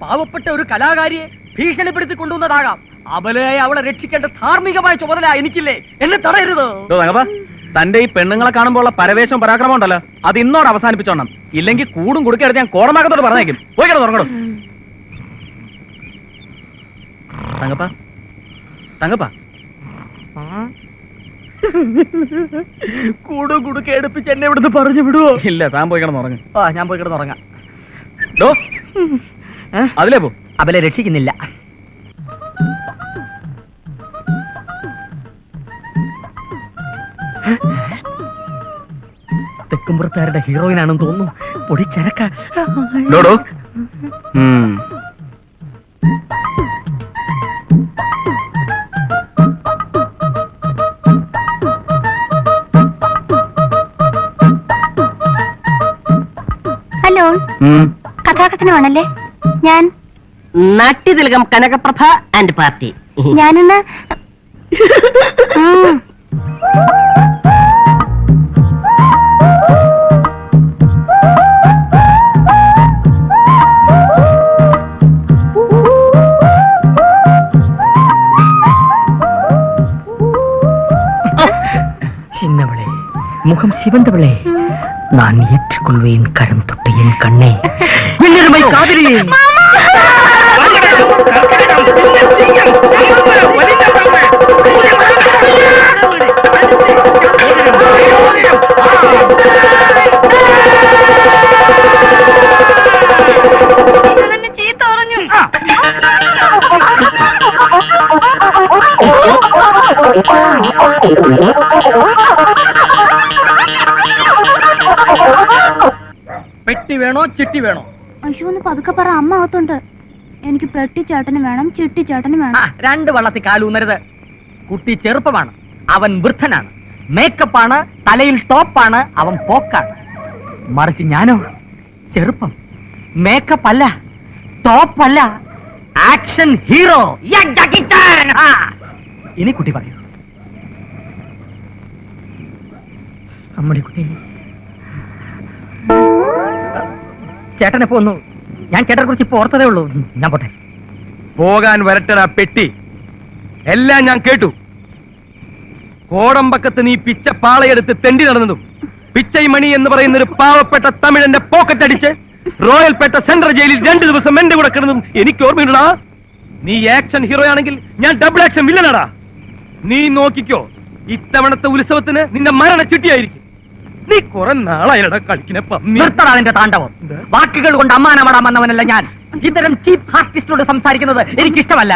പാവപ്പെട്ട ഒരു കലാകാരിയെ ഭീഷണിപ്പെടുത്തി കൊണ്ടുവന്നതാകാം. അബലയായി അവളെ രക്ഷിക്കേണ്ട ധാർമ്മികമായ ചുമതല എനിക്കില്ലേ? എന്നെ തടയരുത്. തങ്കപ്പ, തന്റെ ഈ പെണ്ണുങ്ങളെ കാണുമ്പോൾ ഉള്ള പരവേശവും പരാക്രമം ഉണ്ടല്ലോ, അത് ഇന്നോട് അവസാനിപ്പിച്ചോണം. ഇല്ലെങ്കിൽ കൂടും കുടുക്കെടുത്ത് ഞാൻ കോടമാക്കത്തോട് പറഞ്ഞേക്കും. പോയി കിടന്നു തുറങ്ങണം. തങ്കപ്പ, തങ്കപ്പ, കൂടും കുടുക്കെ എടുപ്പിച്ച് എന്നെ ഇവിടുന്ന് പറഞ്ഞു വിടുവോ? ഇല്ല, താൻ പോയി കിടന്നുറങ്ങ്. ഞാൻ പോയി കിടന്നുറങ്ങാം. അതിലേ പോ. അബലെ രക്ഷിക്കുന്നില്ല. തെക്കുംപുറത്തുകാരുടെ ഹീറോയിനാണെന്ന് തോന്നുന്നു. പൊടിച്ചരക്ക. ഹലോ, കഥാകഥനമാണല്ലേ? ഞാൻ നാട്യതിലകം കനകപ്രഭ ആൻഡ് പാർട്ടി. ഞാനിന്ന് சின்னவளே, முகம் சிவந்தவளே, நான் ஏற்றுக்கொள்வேன் கரம் தொட்ட என் கண்ணே. என்னருமை காதலியே. ചീത്ത പറഞ്ഞു. പെട്ടി വേണോ ചിട്ടി വേണോ? അയ്യോ, ഒന്ന് പതുക്കെ പറ, അമ്മ അകത്തുണ്ട്. എനിക്ക് പെട്ടി ചേട്ടന് വേണം, ചിട്ടി ചേട്ടന് വേണം. രണ്ട് വള്ളത്തിൽ കാലൂന്നരുത്. കുട്ടി ചെറുപ്പമാണ്, അവൻ വൃദ്ധനാണ്. മേക്കപ്പാണ്, തലയിൽ ടോപ്പാണ്, അവൻ പോക്കാണ്. മറിച്ച് ഞാനോ ചെറുപ്പം, മേക്കപ്പ് അല്ല, ടോപ്പല്ല, ആക്ഷൻ ഹീറോ. ഇനി കുട്ടി പറയൂ. അമ്മടി കുട്ടി, ചേട്ടനെ പോന്നു. ഞാൻ ചേട്ടനെ കുറിച്ച് ഇപ്പൊ ഓർത്തതേ ഉള്ളൂ. ഞാൻ പോട്ടെ. പോകാൻ വരട്ടടാ പെട്ടി. എല്ലാം ഞാൻ കേട്ടു. കോടമ്പക്കത്ത് നീ പിച്ച പാളയെടുത്ത് തെണ്ടി നടന്നതും പിച്ചൈമണി എന്ന് പറയുന്ന ഒരു പാവപ്പെട്ട തമിഴന്റെ പോക്കറ്റ് അടിച്ച് റോയൽപേട്ട സെൻട്രൽ ജയിലിൽ 2 ദിവസം എന്റെ കൂടെ കിടന്നതും എനിക്ക് ഓർമ്മയുണ്ടാ. നീ ആക്ഷൻ ഹീറോ ആണെങ്കിൽ ഞാൻ ഡബിൾ ആക്ഷൻ വില്ലനാടാ. നീ നോക്കിക്കോ, ഇത്തവണത്തെ ഉത്സവത്തിന് നിന്റെ മരണ ചിട്ടിയായിരിക്കും. നീ കുറെ നാളായിരടാ കളിക്കുന്ന പന്നി. നിർത്തടാ നിന്റെ താണ്ഡവം. വാക്കുകൾ കൊണ്ട് അമ്മാനമാടാൻ വന്നവനല്ല ഞാൻ. ഇത്തരം ചീപ്പ് ആർട്ടിസ്റ്റോട് സംസാരിക്കുന്നത് എനിക്കിഷ്ടമല്ല.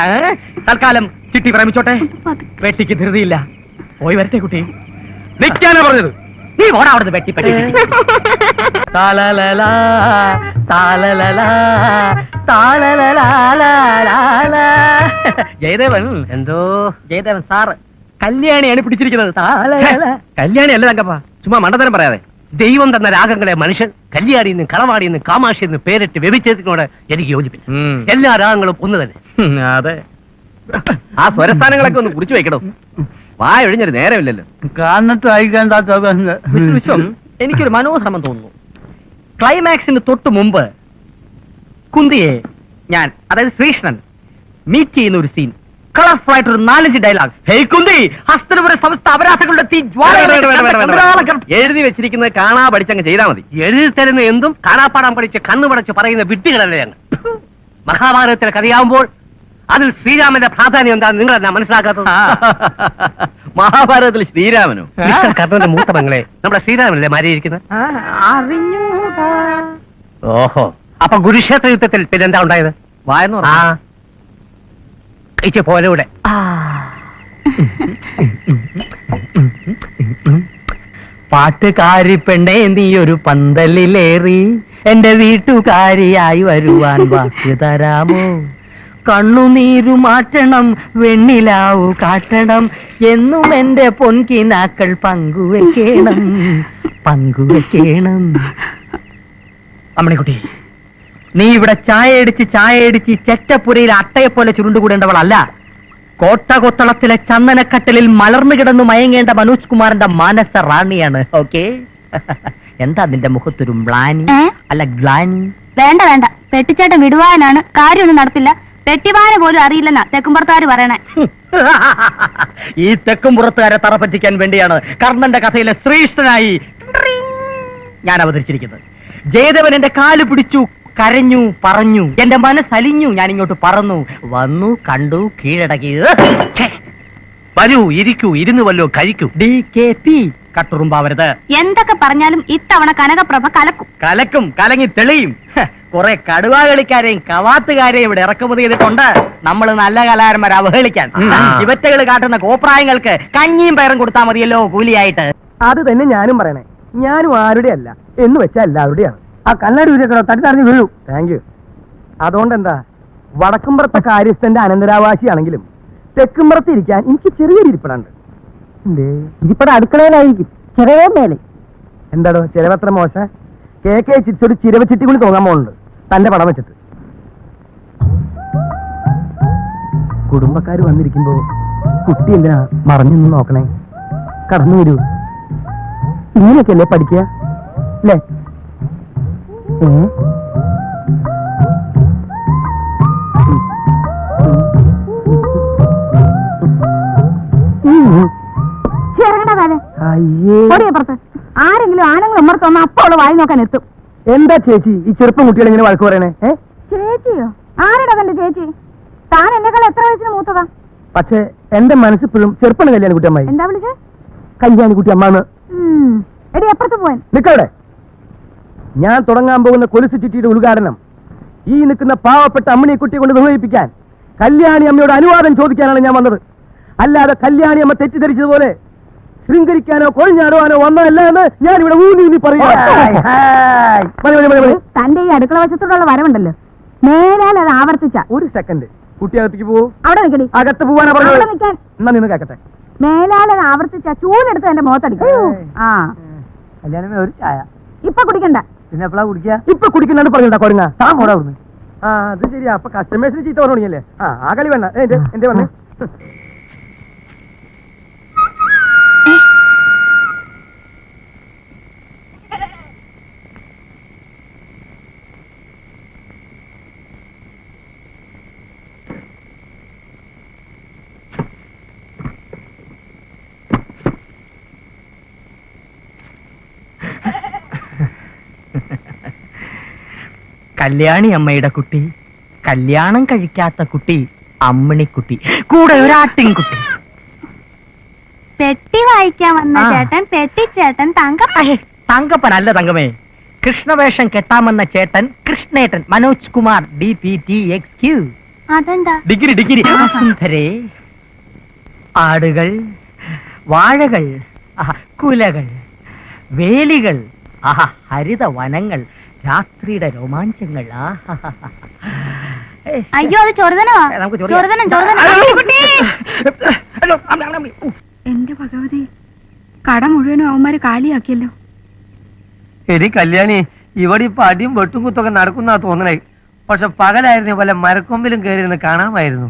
തൽക്കാലം ചിട്ടി പ്രേമിച്ചോട്ടെ. വെട്ടിക്ക് ധൃതിയില്ല. പോയി വരട്ടെ കുട്ടി. നിൽക്കാനാ പറഞ്ഞത്. നീ ഓടാ അവിടുന്ന് വെട്ടിപ്പെട്ടി. താലലലാ, താലലലാ, താലലലാലാലാലാ. ജയദേവൻ എന്തോ ജയദേവൻ സാറ് കല്യാണിയാണ് പിടിച്ചിരിക്കുന്നത്. കല്യാണി അല്ല തങ്കപ്പ, ചുമ്മാ മണ്ടത്തരം പറയാതെ. ദൈവം തന്ന രാഗങ്ങളെ മനുഷ്യൻ കല്യാണിന്ന് കളവാടിന്ന് കാമാഷിന്ന് പേരിട്ട് വ്യഭിച്ചതിനോട് എനിക്ക് യോജിപ്പില്ല. എല്ലാ രാഗങ്ങളും ഒന്ന് തന്നെ. അതെ, ആ സ്വരസ്ഥാനങ്ങളൊക്കെ ഒന്ന് കുറിച്ചു വെക്കണം. വായൊഴിഞ്ഞൊരു നേരമില്ലല്ലോ. കാണത്ത് വായിക്കാൻ വിശ്വം, എനിക്കൊരു മനോധർമ്മം തോന്നുന്നു. ക്ലൈമാക്സിന് തൊട്ട് മുമ്പ് കുന്തിയെ ഞാൻ, അതായത് ശ്രീകൃഷ്ണൻ മീറ്റ് ചെയ്യുന്ന ഒരു സീൻ കളർഫുൾ ആയിട്ട് ഒരു 4-5 ഡയലോഗ്. ഹേയ് കുന്തി, ഹസ്തനപുര സമസ്ത അപരാധങ്ങളുടെ തീ എഴുതി വെച്ചിരിക്കുന്നത് കാണാ പഠിച്ചങ്ങ് ചെയ്താൽ മതി. എഴുതി തരുന്ന എന്തും കാണാപ്പാടാൻ പഠിച്ച് കണ്ണു പടച്ച് പറയുന്ന വിഡ്ഢികളല്ലേ ഞങ്ങൾ. മഹാഭാരതത്തിലെ കഥയാവുമ്പോൾ അതിൽ ശ്രീരാമന്റെ പ്രാധാന്യം എന്താണെന്ന് നിങ്ങൾ എന്നാ മനസ്സിലാക്കാത്തത്? മഹാഭാരതത്തിൽ ശ്രീരാമനോ? കർണന്റെ മൂത്ത മകളെ നമ്മുടെ ശ്രീരാമനല്ലേ മാരിയിരിക്കുന്നത്? ഓഹോ, അപ്പൊ കുരുക്ഷേത്ര യുദ്ധത്തിൽ പിന്നെന്താ ഉണ്ടായത്? വായന്നു ആ പോലൂടെ പാട്ടുകാരി പെണ്ണേ, നീ ഒരു പന്തലിലേറി എന്റെ വീട്ടുകാരിയായി വരുവാൻ വാക്ക് തരാമോ? കണ്ണുനീരു മാറ്റണം, വെണ്ണിലാവു കാട്ടണം, എന്നും എന്റെ പൊൻകിനാക്കൾ പങ്കുവെക്കണം, പങ്കുവെക്കണം. അമ്മണിക്കുട്ടി, നീ ഇവിടെ ചായ അടിച്ച് ചെറ്റപ്പുരയിൽ അട്ടയെപ്പോലെ ചുരുണ്ടുകൂടേണ്ടവളല്ല. കോട്ടകൊത്തളത്തിലെ ചന്ദനക്കട്ടലിൽ മലർന്നു കിടന്നു മയങ്ങേണ്ട മനോജ് കുമാറിന്റെ മാനസ റാണിയാണ്. ഓക്കെ? എന്താ നിന്റെ മുഖത്തൊരു മ്ലാനി? അല്ല ഗ്ലാനി? വേണ്ട വേണ്ട, പെട്ടിച്ചേട്ടൻ വിടുവാനാണ്, കാര്യമൊന്നും നടത്തില്ല. പെട്ടിവാന പോലും അറിയില്ലെന്നാ തെക്കുംപുറത്താര് പറയണേ. ഈ തെക്കുംപുറത്തുകാരെ തറ പറ്റിക്കാൻ വേണ്ടിയാണ് കർണന്റെ കഥയിലെ ശ്രീഷ്ഠനായി ഞാൻ അവതരിച്ചിരിക്കുന്നത്. ജയദേവൻ എന്റെ കാല് പിടിച്ചു, കരഞ്ഞു, പറഞ്ഞു, എന്റെ മനസ്സലിഞ്ഞു, ഞാൻ ഇങ്ങോട്ട് പറന്നു വന്നു, കണ്ടു, കീഴടക്കി. വരൂ, ഇരിക്കൂ, ഇരുന്ന് വല്ലോ കഴിക്കൂ. DKP കട്ടുറുമ്പാവരുത്. എന്തൊക്കെ പറഞ്ഞാലും ഇത്തവണ കനകപ്രഭ കലക്കും. കലക്കും, കലങ്ങി തെളിയും. കുറെ കടുവാകളിക്കാരെയും കവാത്തുകാരെയും ഇവിടെ ഇറക്കുമതി ചെയ്തിട്ടുണ്ട് നമ്മൾ നല്ല കലാകാരന്മാരെ അവഹേളിക്കാൻ. ഇവറ്റകൾ കാട്ടുന്ന കോപ്രായങ്ങൾക്ക് കഞ്ഞിയും പയറും കൊടുത്താൽ മതിയല്ലോ കൂലിയായിട്ട്. അത് തന്നെ ഞാനും പറയണേ. ഞാനും ആരുടെ അല്ല എന്ന് വെച്ചാൽ എല്ലാവരുടെയാണ്. ആ കണ്ണാടി ഉരുക്കണോ തട്ടിത്തറിഞ്ഞ് വീഴൂ. Thank you. അതുകൊണ്ടെന്താ, വടക്കുംപുറത്തെ കാര്യസ്ഥന്റെ അനന്തരാവാസിയാണെങ്കിലും തെക്കുംപുറത്ത് ഇരിക്കാൻ എനിക്ക് ചെറിയൊരു ഇരിപ്പിടുണ്ട്. ഇരിപ്പട അടുക്കളയിലായിരിക്കും, ചെറിയ മേലെ. എന്താടോ ചിലവത്ര മോശ? KK ചിറ്റൊരു ചിരവ ചിട്ടി കൊണ്ട് തോന്നാൻ പോകുന്നുണ്ട് തന്റെ പടം വെച്ചിട്ട്. കുടുംബക്കാർ വന്നിരിക്കുമ്പോ കുട്ടി എന്തിനാ മറഞ്ഞൊന്ന് നോക്കണേ? കടന്നു വരൂ. ഇങ്ങനെയൊക്കെയല്ലേ പഠിക്കുക അല്ലേ? ആരെങ്കിലും ആണുങ്ങൾ ഉമ്മർത്ത് വന്ന അപ്പോൾ അവള് വായി നോക്കാൻ എത്തും. എന്താ ചേച്ചി ഈ ചെറുപ്പം കുട്ടികൾ ഇങ്ങനെ വഴക്ക് പറയണേ? ചേച്ചിയോ? ആരുടെ തന്റെ ചേച്ചി? താൻ എന്നെക്കാൾ എത്ര വയസ്സിന് മൂത്തതാ? പക്ഷെ എന്റെ മനസ്സിപ്പോഴും ചെറുപ്പം കല്യാണിക്കുട്ടി അമ്മായി. എന്താ വിളിച്ചേ? കല്യാണിക്കുട്ടി അമ്മാന്ന്. എടി എപ്പുറത്ത് പോവാൻ? നിക്കവിടെ. ഞാൻ തുടങ്ങാൻ പോകുന്ന കൊലുസു ചിട്ടിയുടെ ഉദ്ഘാടനം ഈ നിൽക്കുന്ന പാവപ്പെട്ട അമ്മണിക്കുട്ടിയെ കൊണ്ട് നിർവഹിപ്പിക്കാൻ കല്യാണി അമ്മയോട് അനുവാദം ചോദിക്കാനാണ് ഞാൻ വന്നത്. അല്ലാതെ കല്യാണി അമ്മ തെറ്റിദ്ധരിച്ചതുപോലെ ശൃംഗരിക്കാനോ കൊഴിഞ്ഞാടുവാനോ വന്നതല്ല എന്ന് ഞാൻ ഇവിടെ ഊന്നി പറയാം. തന്റെ ഈ അടുക്കള വശത്തോടുള്ള വരവുണ്ടല്ലോ, മേലാൽ അത് ആവർത്തിച്ച. ഒരു സെക്കൻഡ്, കുട്ടി അകത്തേക്ക് പോവൂ. അവിടെ നിൽക്കടി. അകത്ത് പോവാനാ പറഞ്ഞത്. നിൽക്കാൻ. എന്നാ നിന്ന് കേക്കട്ടെ. മേലാൽ അത് ആവർത്തിച്ച ചൂലെടുത്ത് എന്റെ മുഖത്തടിക്കും. ആ കല്യാണമേ ഒരു ചായ. ഇപ്പൊ കുടിക്കണ്ട. പിന്നെ എപ്പോഴാ കുടിക്കുക? ഇപ്പൊ കുടിക്കണ്ടെന്ന് പറഞ്ഞാ കൊരങ്ങ താ പോടാ അവിടുന്ന്. ആ അത് ശരിയാ. അപ്പൊ കസ്റ്റമേഴ്സിന് ചീത്ത പറഞ്ഞു തുടങ്ങിയല്ലേ? ആ കളി വേണ്ട. എന്റെ വന്നേ. കല്യാണി അമ്മയുടെ കുട്ടി, കല്യാണം കഴിക്കാത്ത കുട്ടി അമ്മിണിക്കുട്ടി, കൂടെ ഒരാട്ടിൻകുട്ടി. പെട്ടി വായിക്കാൻ വന്ന ചേട്ടൻ പെട്ടിച്ചേട്ടൻ തങ്കപ്പനല്ല തങ്കമേ, കൃഷ്ണവേഷം കെട്ടാമെന്ന ചേട്ടൻ കൃഷ്ണേട്ടൻ മനോജ് കുമാർ DPTXQ. അതെന്താ? ഡിഗ്രി സുന്ദരേ. ആടുകൾ, വാഴകൾ, കുലകൾ, വേലികൾ, ഹരിത വനങ്ങൾ, രാത്രിയുടെ രോമാഞ്ചങ്ങൾ. അയ്യോ അത് ചൊറുതനോ? എന്റെ ഭഗവതി, കട മുഴുവനും അവന്മാര് കാലിയാക്കിയല്ലോ. എടി കല്യാണി, ഇവിടെ ഇപ്പൊ അടിയും വെട്ടും കുത്തൊക്കെ നടക്കുന്നാ തോന്നണേ. പക്ഷെ പകലായിരുന്നു വല്ല മരക്കൊമ്പിലും കയറിയിരുന്ന് കാണാമായിരുന്നു.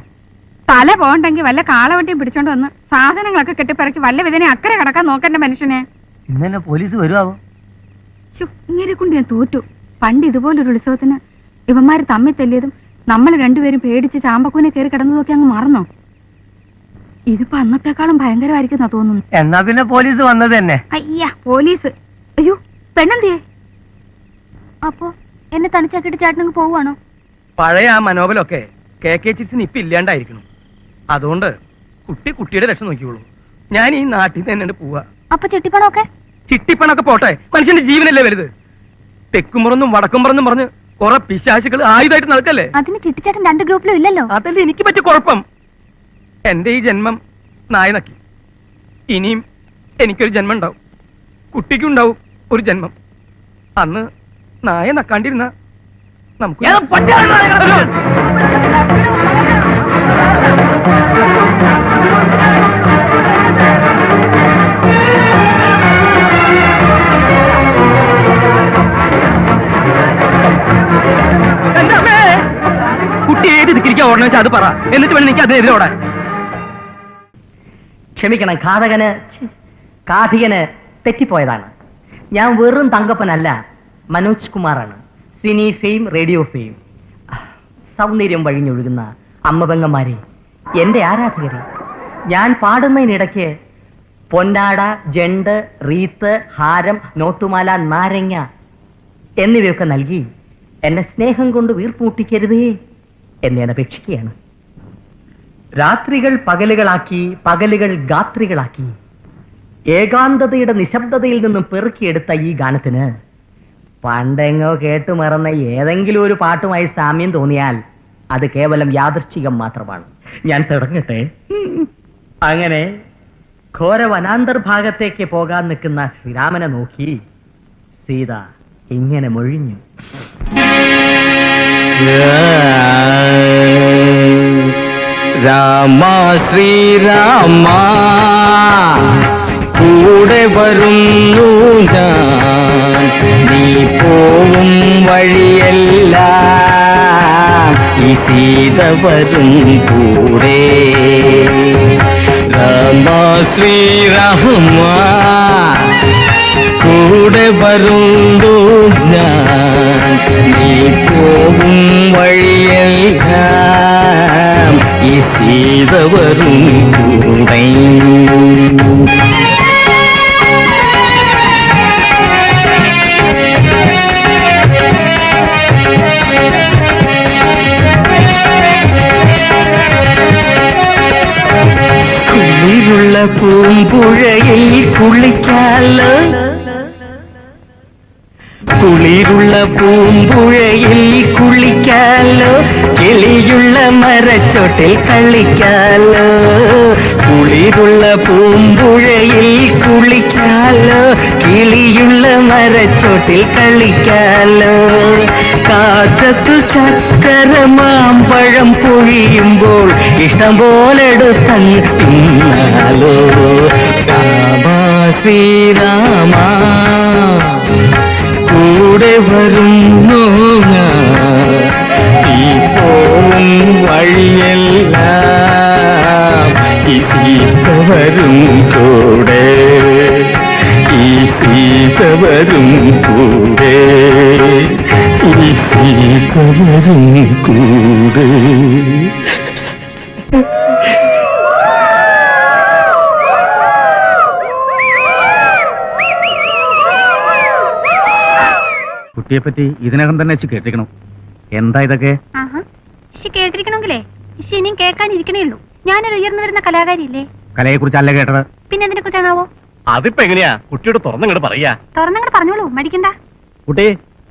തല പോകണ്ടെങ്കിൽ വല്ല കാളവട്ടിയും പിടിച്ചോണ്ട് വന്ന് സാധനങ്ങളൊക്കെ കെട്ടിപ്പിറക്കി വല്ല വിധനെ അക്കരെ കടക്കാൻ നോക്കണ്ട മനുഷ്യനെ. ഇന്നെ പോലീസ് വരുവാവോ? ഇങ്ങനെ കൊണ്ട് ഞാൻ തോറ്റു. പണ്ട് ഇതുപോലൊരു ഉത്സവത്തിന് ഇവന്മാര് തമ്മിൽ തല്ലിയതും നമ്മൾ രണ്ടുപേരും പേടിച്ച് ചാമ്പക്കൂനെ കയറി കിടന്നതൊക്കെ അങ്ങ് മറന്നോ? ഇതിപ്പോ അന്നത്തെക്കാളും ഭയങ്കരമായിരിക്കുന്ന തോന്നുന്നു. എന്നാ പിന്നെ പോലീസ് വന്നത് തന്നെ. അയ്യ പോലീസ്. അയ്യോ പെണ്ണെന്തിയേ? അപ്പൊ എന്നെ തനിച്ചാക്കിട്ട് ചേട്ടനങ്ങ് പോവാണോ? പഴയ ആ മനോബലൊക്കെ KK ചിറ്റ്സിന് ഇപ്പൊ ഇല്ലാണ്ടായിരിക്കണം. അതുകൊണ്ട് കുട്ടിയുടെ രക്ഷ നോക്കിയോളൂ. ഞാൻ ഈ നാട്ടിൽ തന്നെ പോവാ. അപ്പൊ ചിട്ടിപ്പണമൊക്കെ? ചിട്ടിപ്പണൊക്കെ പോട്ടെ, മനുഷ്യന്റെ ജീവനല്ലേ വലുത്. തെക്കുംപുറന്നും വടക്കുംപുറന്നും പറഞ്ഞ് കുറെ പിശാചുകൾ ആയുധമായിട്ട് നടക്കല്ലേ. അതിന് ചിട്ടിച്ചേട്ടൻ 2 ഗ്രൂപ്പിലും ഇല്ലല്ലോ. അതല്ലേ എനിക്ക് പറ്റിയ കുഴപ്പം. എന്റെ ഈ ജന്മം നായ നക്കി. ഇനിയും എനിക്കൊരു ജന്മം ഉണ്ടാവും, കുട്ടിക്കുണ്ടാവും ഒരു ജന്മം. അന്ന് നായ നക്കാണ്ടിരുന്ന നമുക്ക് കുട്ടി ഏത് ദിക്കിരിക്കാൻ ഓടണം വെച്ചാൽ അത് പറ, എന്നിട്ട് വേണം എനിക്ക് അതിനെതിരെ ഓടാൻ. ക്ഷമിക്കണം, കാഥികന് തെറ്റിപ്പോയതാണ്. ഞാൻ വെറും തങ്കപ്പനല്ല, മനോജ് കുമാറാണ്. Cine fame, radio fame. സൗന്ദര്യം വഴിഞ്ഞൊഴുകുന്ന അമ്മപെങ്ങന്മാരെ, എന്റെ ആരാധകരെ, ഞാൻ പാടുന്നതിനിടയ്ക്ക് പൊന്നാട, ജണ്ട്, റീത്ത്, ഹാരം, നോട്ടുമാല, നാരങ്ങ എന്നിവയൊക്കെ നൽകി എന്നെ സ്നേഹം കൊണ്ട് വീർപ്പൂട്ടിക്കരുതേ എന്ന് ഞാൻ അപേക്ഷിക്കുകയാണ്. രാത്രികൾ പകലുകളാക്കി, പകലുകൾ ഗാത്രികളാക്കി, ഏകാന്തതയുടെ നിശബ്ദതയിൽ നിന്നും പെറുക്കിയെടുത്ത ഈ ഗാനത്തിന് പണ്ടെങ്ങോ കേട്ടു മറന്ന ഏതെങ്കിലും ഒരു പാട്ടുമായി സാമ്യം തോന്നിയാൽ അത് കേവലം യാദൃശ്ചികം മാത്രമാണ്. ഞാൻ തുടങ്ങട്ടെ. അങ്ങനെ ഘോര വനാന്തർഭാഗത്തേക്ക് പോകാൻ നിൽക്കുന്ന ശ്രീരാമനെ നോക്കി സീത ഇങ്ങനെ മൊഴിഞ്ഞു. രാമ ശ്രീരാമ കൂടെ വരുന്നു ഞാൻ, നീ പോവും വഴിയെല്ലാം ഈ സീത വരും കൂടെ. രാമ ശ്രീരാമ കൂടെ വരുന്നു ഞാൻ, നീ പോവും വഴിയെല്ലാം ഈ സീത വരും കൂടെ. കുളിരുള്ള പൂമ്പുഴയിൽ കുളിക്കാലോ, കുളിരുള്ള പൂമ്പുഴയിൽ കുളിക്കാലോ, കിളിയുള്ള മരച്ചോട്ടിൽ കളിക്കാലോ. കുളിരുള്ള പൂമ്പുഴയിൽ കുളിക്കാലോ, കിളിയുള്ള മരച്ചോട്ടിൽ കളിക്കാലോ. കാറ്റത്തു ചക്കര മാമ്പഴം പൊഴിയുമ്പോൾ ഇഷ്ടം പോലെടുത്തങ്ങ് തിന്നാലോ. രാമ ശ്രീരാമ കൂടെ വരുന്നു ഞാൻ, ഈ പോവും വഴിയെല്ലാം ഈ സീത വരും കൂടെ, ഈ സീത വരും കൂടെ, ഈ സീത വരും കൂടെ. കുട്ടിയെപ്പറ്റി ഇതിനകം തന്നെ കേട്ടിരിക്കണം. എന്താ ഇതൊക്കെ? കേട്ടിരിക്കണമെങ്കിലേ ഇനിയും കേൾക്കാനിരിക്കണേ ഉള്ളൂ. ഞാനൊരു ഉയർന്നു വരുന്ന കലാകാരിയില്ലേ. കലയെ കുറിച്ചല്ല കേട്ടത്. പിന്നെ എന്തിനെ കുറിച്ചാണാവോ? അതിപ്പോ എങ്ങനെയാ കുട്ടിയോട് തുറന്നങ്ങോട്ട് പറയാ? തുറന്നങ്ങോട്ട് പറഞ്ഞോളൂ, മടിക്കണ്ട. കുട്ടി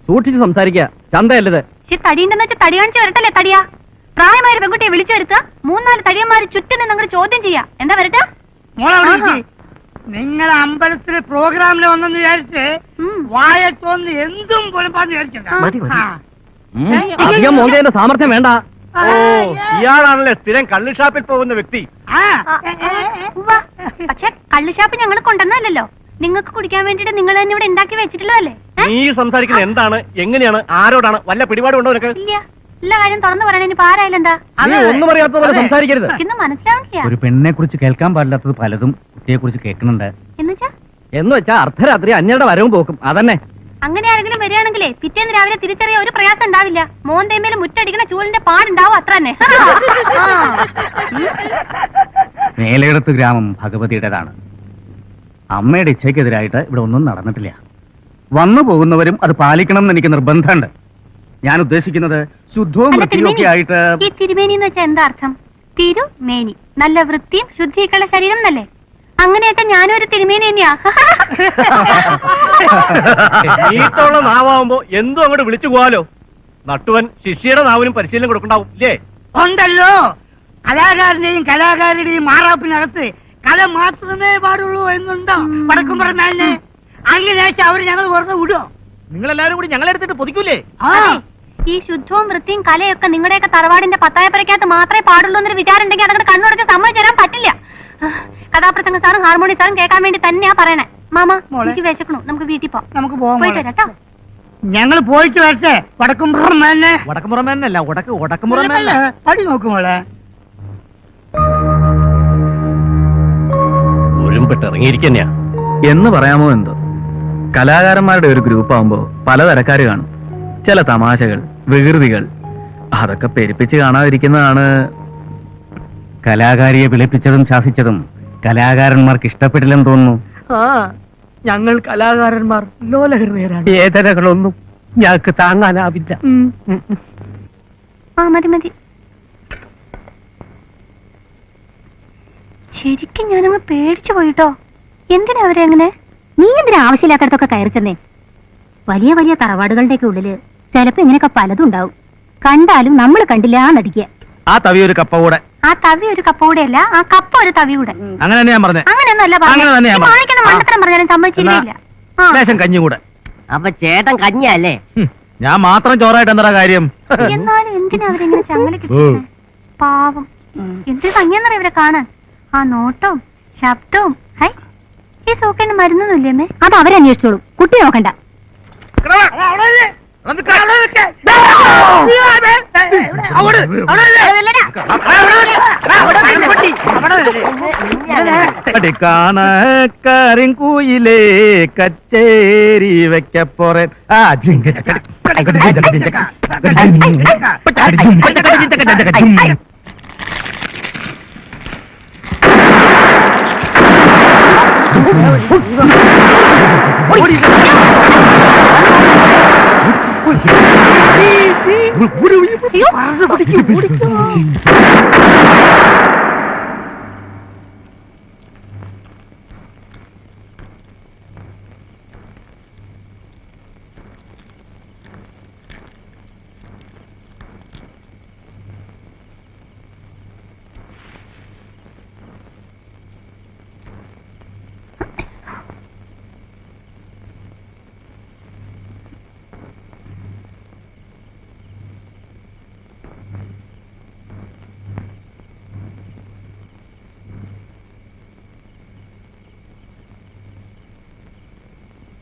സൂക്ഷിച്ച് സംസാരിക്കുക, ചന്തയല്ലത്. തടിയുണ്ടെന്ന് വെച്ചാൽ തടി കാണിച്ച് വരട്ടല്ലേ തടിയാ. പ്രായമായ പെൺകുട്ടിയെ വിളിച്ചു വരുത്തുക, 3-4 തടിയന്മാര് ചുറ്റും നിന്ന് അങ്ങോട്ട് ചോദ്യം ചെയ്യാ. എന്താ വരട്ടെ? നിങ്ങൾ അമ്പലത്തിലെ പ്രോഗ്രാമിൽ വന്നെന്ന് വിചാരിച്ച് വായ തോന്നി എന്തും പൊലപ്പാന്ന് വിചാരിക്കണ്ട. അധികം മോന്തേന്റെ സാമർത്ഥ്യം വേണ്ട. ഓ, ഇയാളാണല്ലേ സ്ഥിരം കള്ളുഷാപ്പിൽ പോകുന്ന വ്യക്തി. പക്ഷെ കള്ളുഷാപ്പ് ഞങ്ങൾ കൊണ്ടുവന്നല്ലോ, നിങ്ങൾക്ക് കുടിക്കാൻ വേണ്ടിട്ട് നിങ്ങൾ തന്നെ ഇവിടെ ഉണ്ടാക്കി വെച്ചിട്ടുള്ളൂ അല്ലേ? നീ സംസാരിക്കുന്നത് എന്താണ്, എങ്ങനെയാണ്, ആരോടാണ്, വല്ല പിടിപാടുണ്ടോ നിനക്ക്? ഇല്ല, എല്ലാ കാര്യം തുറന്നു പറയണ ഇനി ആരായാലും എന്താ? ഒന്നും അറിയാത്ത പോലെ സംസാരിക്കരുത്. ഇന്ന് മനസ്സിലാവില്ല. ഒരു പെണ്ണിനെ കുറിച്ച് കേൾക്കാൻ പാടില്ലാത്തത് പലതും കുട്ടിയെ കുറിച്ച് കേൾക്കുന്നുണ്ട്. എന്നുവെച്ചാ എന്ന് വെച്ചാ അർദ്ധരാത്രി അന്യരുടെ വരവും പോക്കും അതന്നെ. അങ്ങനെ ആരെങ്കിലും വരികയാണെങ്കിലേ പിറ്റേന്ന് രാവിലെ തിരിച്ചറിയാൻ ഒരു പ്രയാസം ഉണ്ടാവില്ല. മോൻ തേമേലും മുറ്റടിക്കുന്ന ചൂലിന്റെ പാടുണ്ടാവും, അത്ര തന്നെ. മേലയിടത്ത് ഗ്രാമം ഭഗവതിയുടേതാണ്. അമ്മയുടെ ഇച്ഛയ്ക്കെതിരായിട്ട് ഇവിടെ ഒന്നും നടന്നിട്ടില്ല. വന്നു പോകുന്നവരും അത് പാലിക്കണം എന്ന് എനിക്ക് നിർബന്ധമുണ്ട്. ഞാൻ ഉദ്ദേശിക്കുന്നത് ശുദ്ധവും വൃത്തിയൊക്കെ ആയിട്ട്. ഈ തിരുമേനി എന്ന് വെച്ചാൽ എന്താ അർത്ഥം? തിരുമേനി, നല്ല വൃത്തിയും ശുദ്ധിയൊക്കെയുള്ള ശരീരം എന്നല്ലേ? അങ്ങനെയൊക്കെ ഞാനും ഒരു തിരുമേനി തന്നെയാ. നീട്ടുള്ള നാവാകുമ്പോ എന്തും അങ്ങോട്ട് വിളിച്ചു പോവാലോ. നട്ടുവൻ ശിഷ്യയുടെ നാവിനും പരിശീലനം കൊടുക്കണ്ടാവും ഇല്ലേ? ഉണ്ടല്ലോ, കലാകാരന്റെയും കലാകാരിയുടെയും മാറാപ്പിനകത്ത് കല മാത്രമേ പാടുള്ളൂ എന്നുണ്ടോ വടക്കും പറഞ്ഞാൽ? അങ്ങനെ അവര് ഞങ്ങൾ വെറുതെ വിടുവോ? നിങ്ങളെല്ലാരും കൂടി ഞങ്ങളെടുത്തിട്ട് പൊതിക്കൂലേ? ഈ ശുദ്ധവും വൃത്തിയും കലയൊക്കെ നിങ്ങളുടെയൊക്കെ തറവാടിന്റെ പത്തായപ്പരക്കകത്ത് മാത്രമേ പാടുള്ളൂ എന്നൊരു വിചാരം ഉണ്ടെങ്കിൽ അതങ്ങോട്ട് കണ്ണുടച്ച് സമ്മതിച്ചു തരാൻ പറ്റില്ല. കഥാപ്രസംഗ സാറും ഹാർമോണി സാറും കേൾക്കാൻ വേണ്ടി തന്നെയാ പറയണേ. മാമ, എനിക്ക് വിശക്കണു, നമുക്ക് വീട്ടിൽ പോവാം. നമുക്ക് പോവാം. പോയിട്ട് വരാം കേട്ടോ. ഞങ്ങൾ പോയിട്ട് വരട്ടെ. വടക്കുംപുറം തന്നെ. വടക്കുമുറമേനല്ല, ഉടക്കുമുറമേനല്ല. പടി നോക്കുമോളെ. ഒരുമ്പെട്ട് ഇറങ്ങിയിരിക്കന്നെയാ എന്ന് പറയാമോ എന്തോ. കലാകാരന്മാരുടെ ഒരു ഗ്രൂപ്പ് ആവുമ്പോ പലതരക്കാര് കാണും. ചില തമാശകൾ, വികൃതികൾ, അതൊക്കെ പെരുപ്പിച്ച് കാണാതിരിക്കുന്നതാണ്. കലാകാരിയെ വിളിപ്പിച്ചതും ശാസിച്ചതും കലാകാരന്മാർക്ക് ഇഷ്ടപ്പെട്ടില്ലെന്ന് തോന്നുന്നു. ഞങ്ങൾ കലാകാരന്മാർ ലോലഹൃദയരാണ്. വേദനകളൊന്നും ഞങ്ങൾക്ക് താങ്ങാനാവില്ല. മതി മതി. ശരിക്കും ഞാനങ്ങ് പേടിച്ചു പോയിട്ടോ. എന്തിനാ അവരെങ്ങനെ? നീ എന്തിനാ ആവശ്യമില്ലാത്തടത്തൊക്കെ കയറി ചെന്നേ? വലിയ വലിയ തറവാടുകളുടെയൊക്കെ ഉള്ളില് ചിലപ്പോ ഇങ്ങനെയൊക്കെ പലതും ഉണ്ടാവും. കണ്ടാലും നമ്മൾ കണ്ടില്ല നടിക്കുക. ആ തവി ഒരു കപ്പ കൂടെ. ആ തവി ഒരു കപ്പ കൂടെ അല്ല, ആ കപ്പ ഒരു തവി കൂടെ. അങ്ങനെ തന്നെ ഞാൻ പറഞ്ഞേ. അങ്ങനെയൊന്നല്ല കാണിക്കുന്ന മണ്ടത്തരം പറഞ്ഞാലും സമ്മതിച്ചില്ല. ലേശം കഞ്ഞി കൂടെ. അപ്പൊ ചേട്ടൻ കഞ്ഞല്ലേ? ഞാൻ മാത്രം ചോറായിട്ട് എന്താ കാര്യം? എന്നാലും എന്തിനാ അവരെങ്ങനെ ചങ്ങല കിട്ടുന്നത്? പാവം, എന്ത് ഭംഗിയെന്നറിയ ഇവരെ കാണാൻ. ആ നോട്ടവും ശബ്ദവും. ഹൈ, ഈ സൂക്കേണ്ട മരുന്നൊന്നുമില്ലേ? അത് അവരന്വേഷിച്ചോളൂ, കുട്ടി നോക്കണ്ട. കരിങ്കൂയിലേ കച്ചേരി വെക്കപ്പോറേ.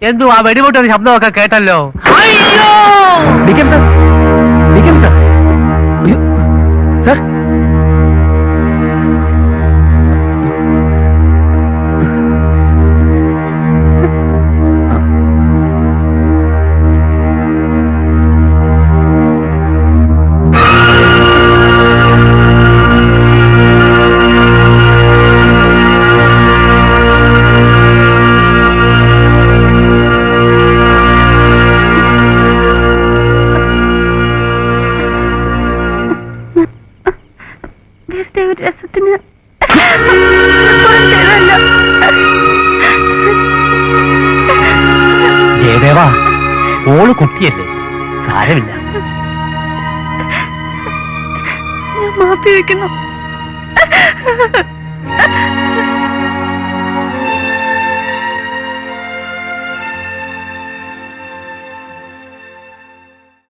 എന്തു ആ വെടിപൊട്ടൊരു ശബ്ദമൊക്കെ കേട്ടല്ലോ. രസത്തിന് ജയദേവാ, ഓള് കുട്ടിയല്ലേ, സാരമില്ല. ഞാൻ മാപ്പി വയ്ക്കുന്നു.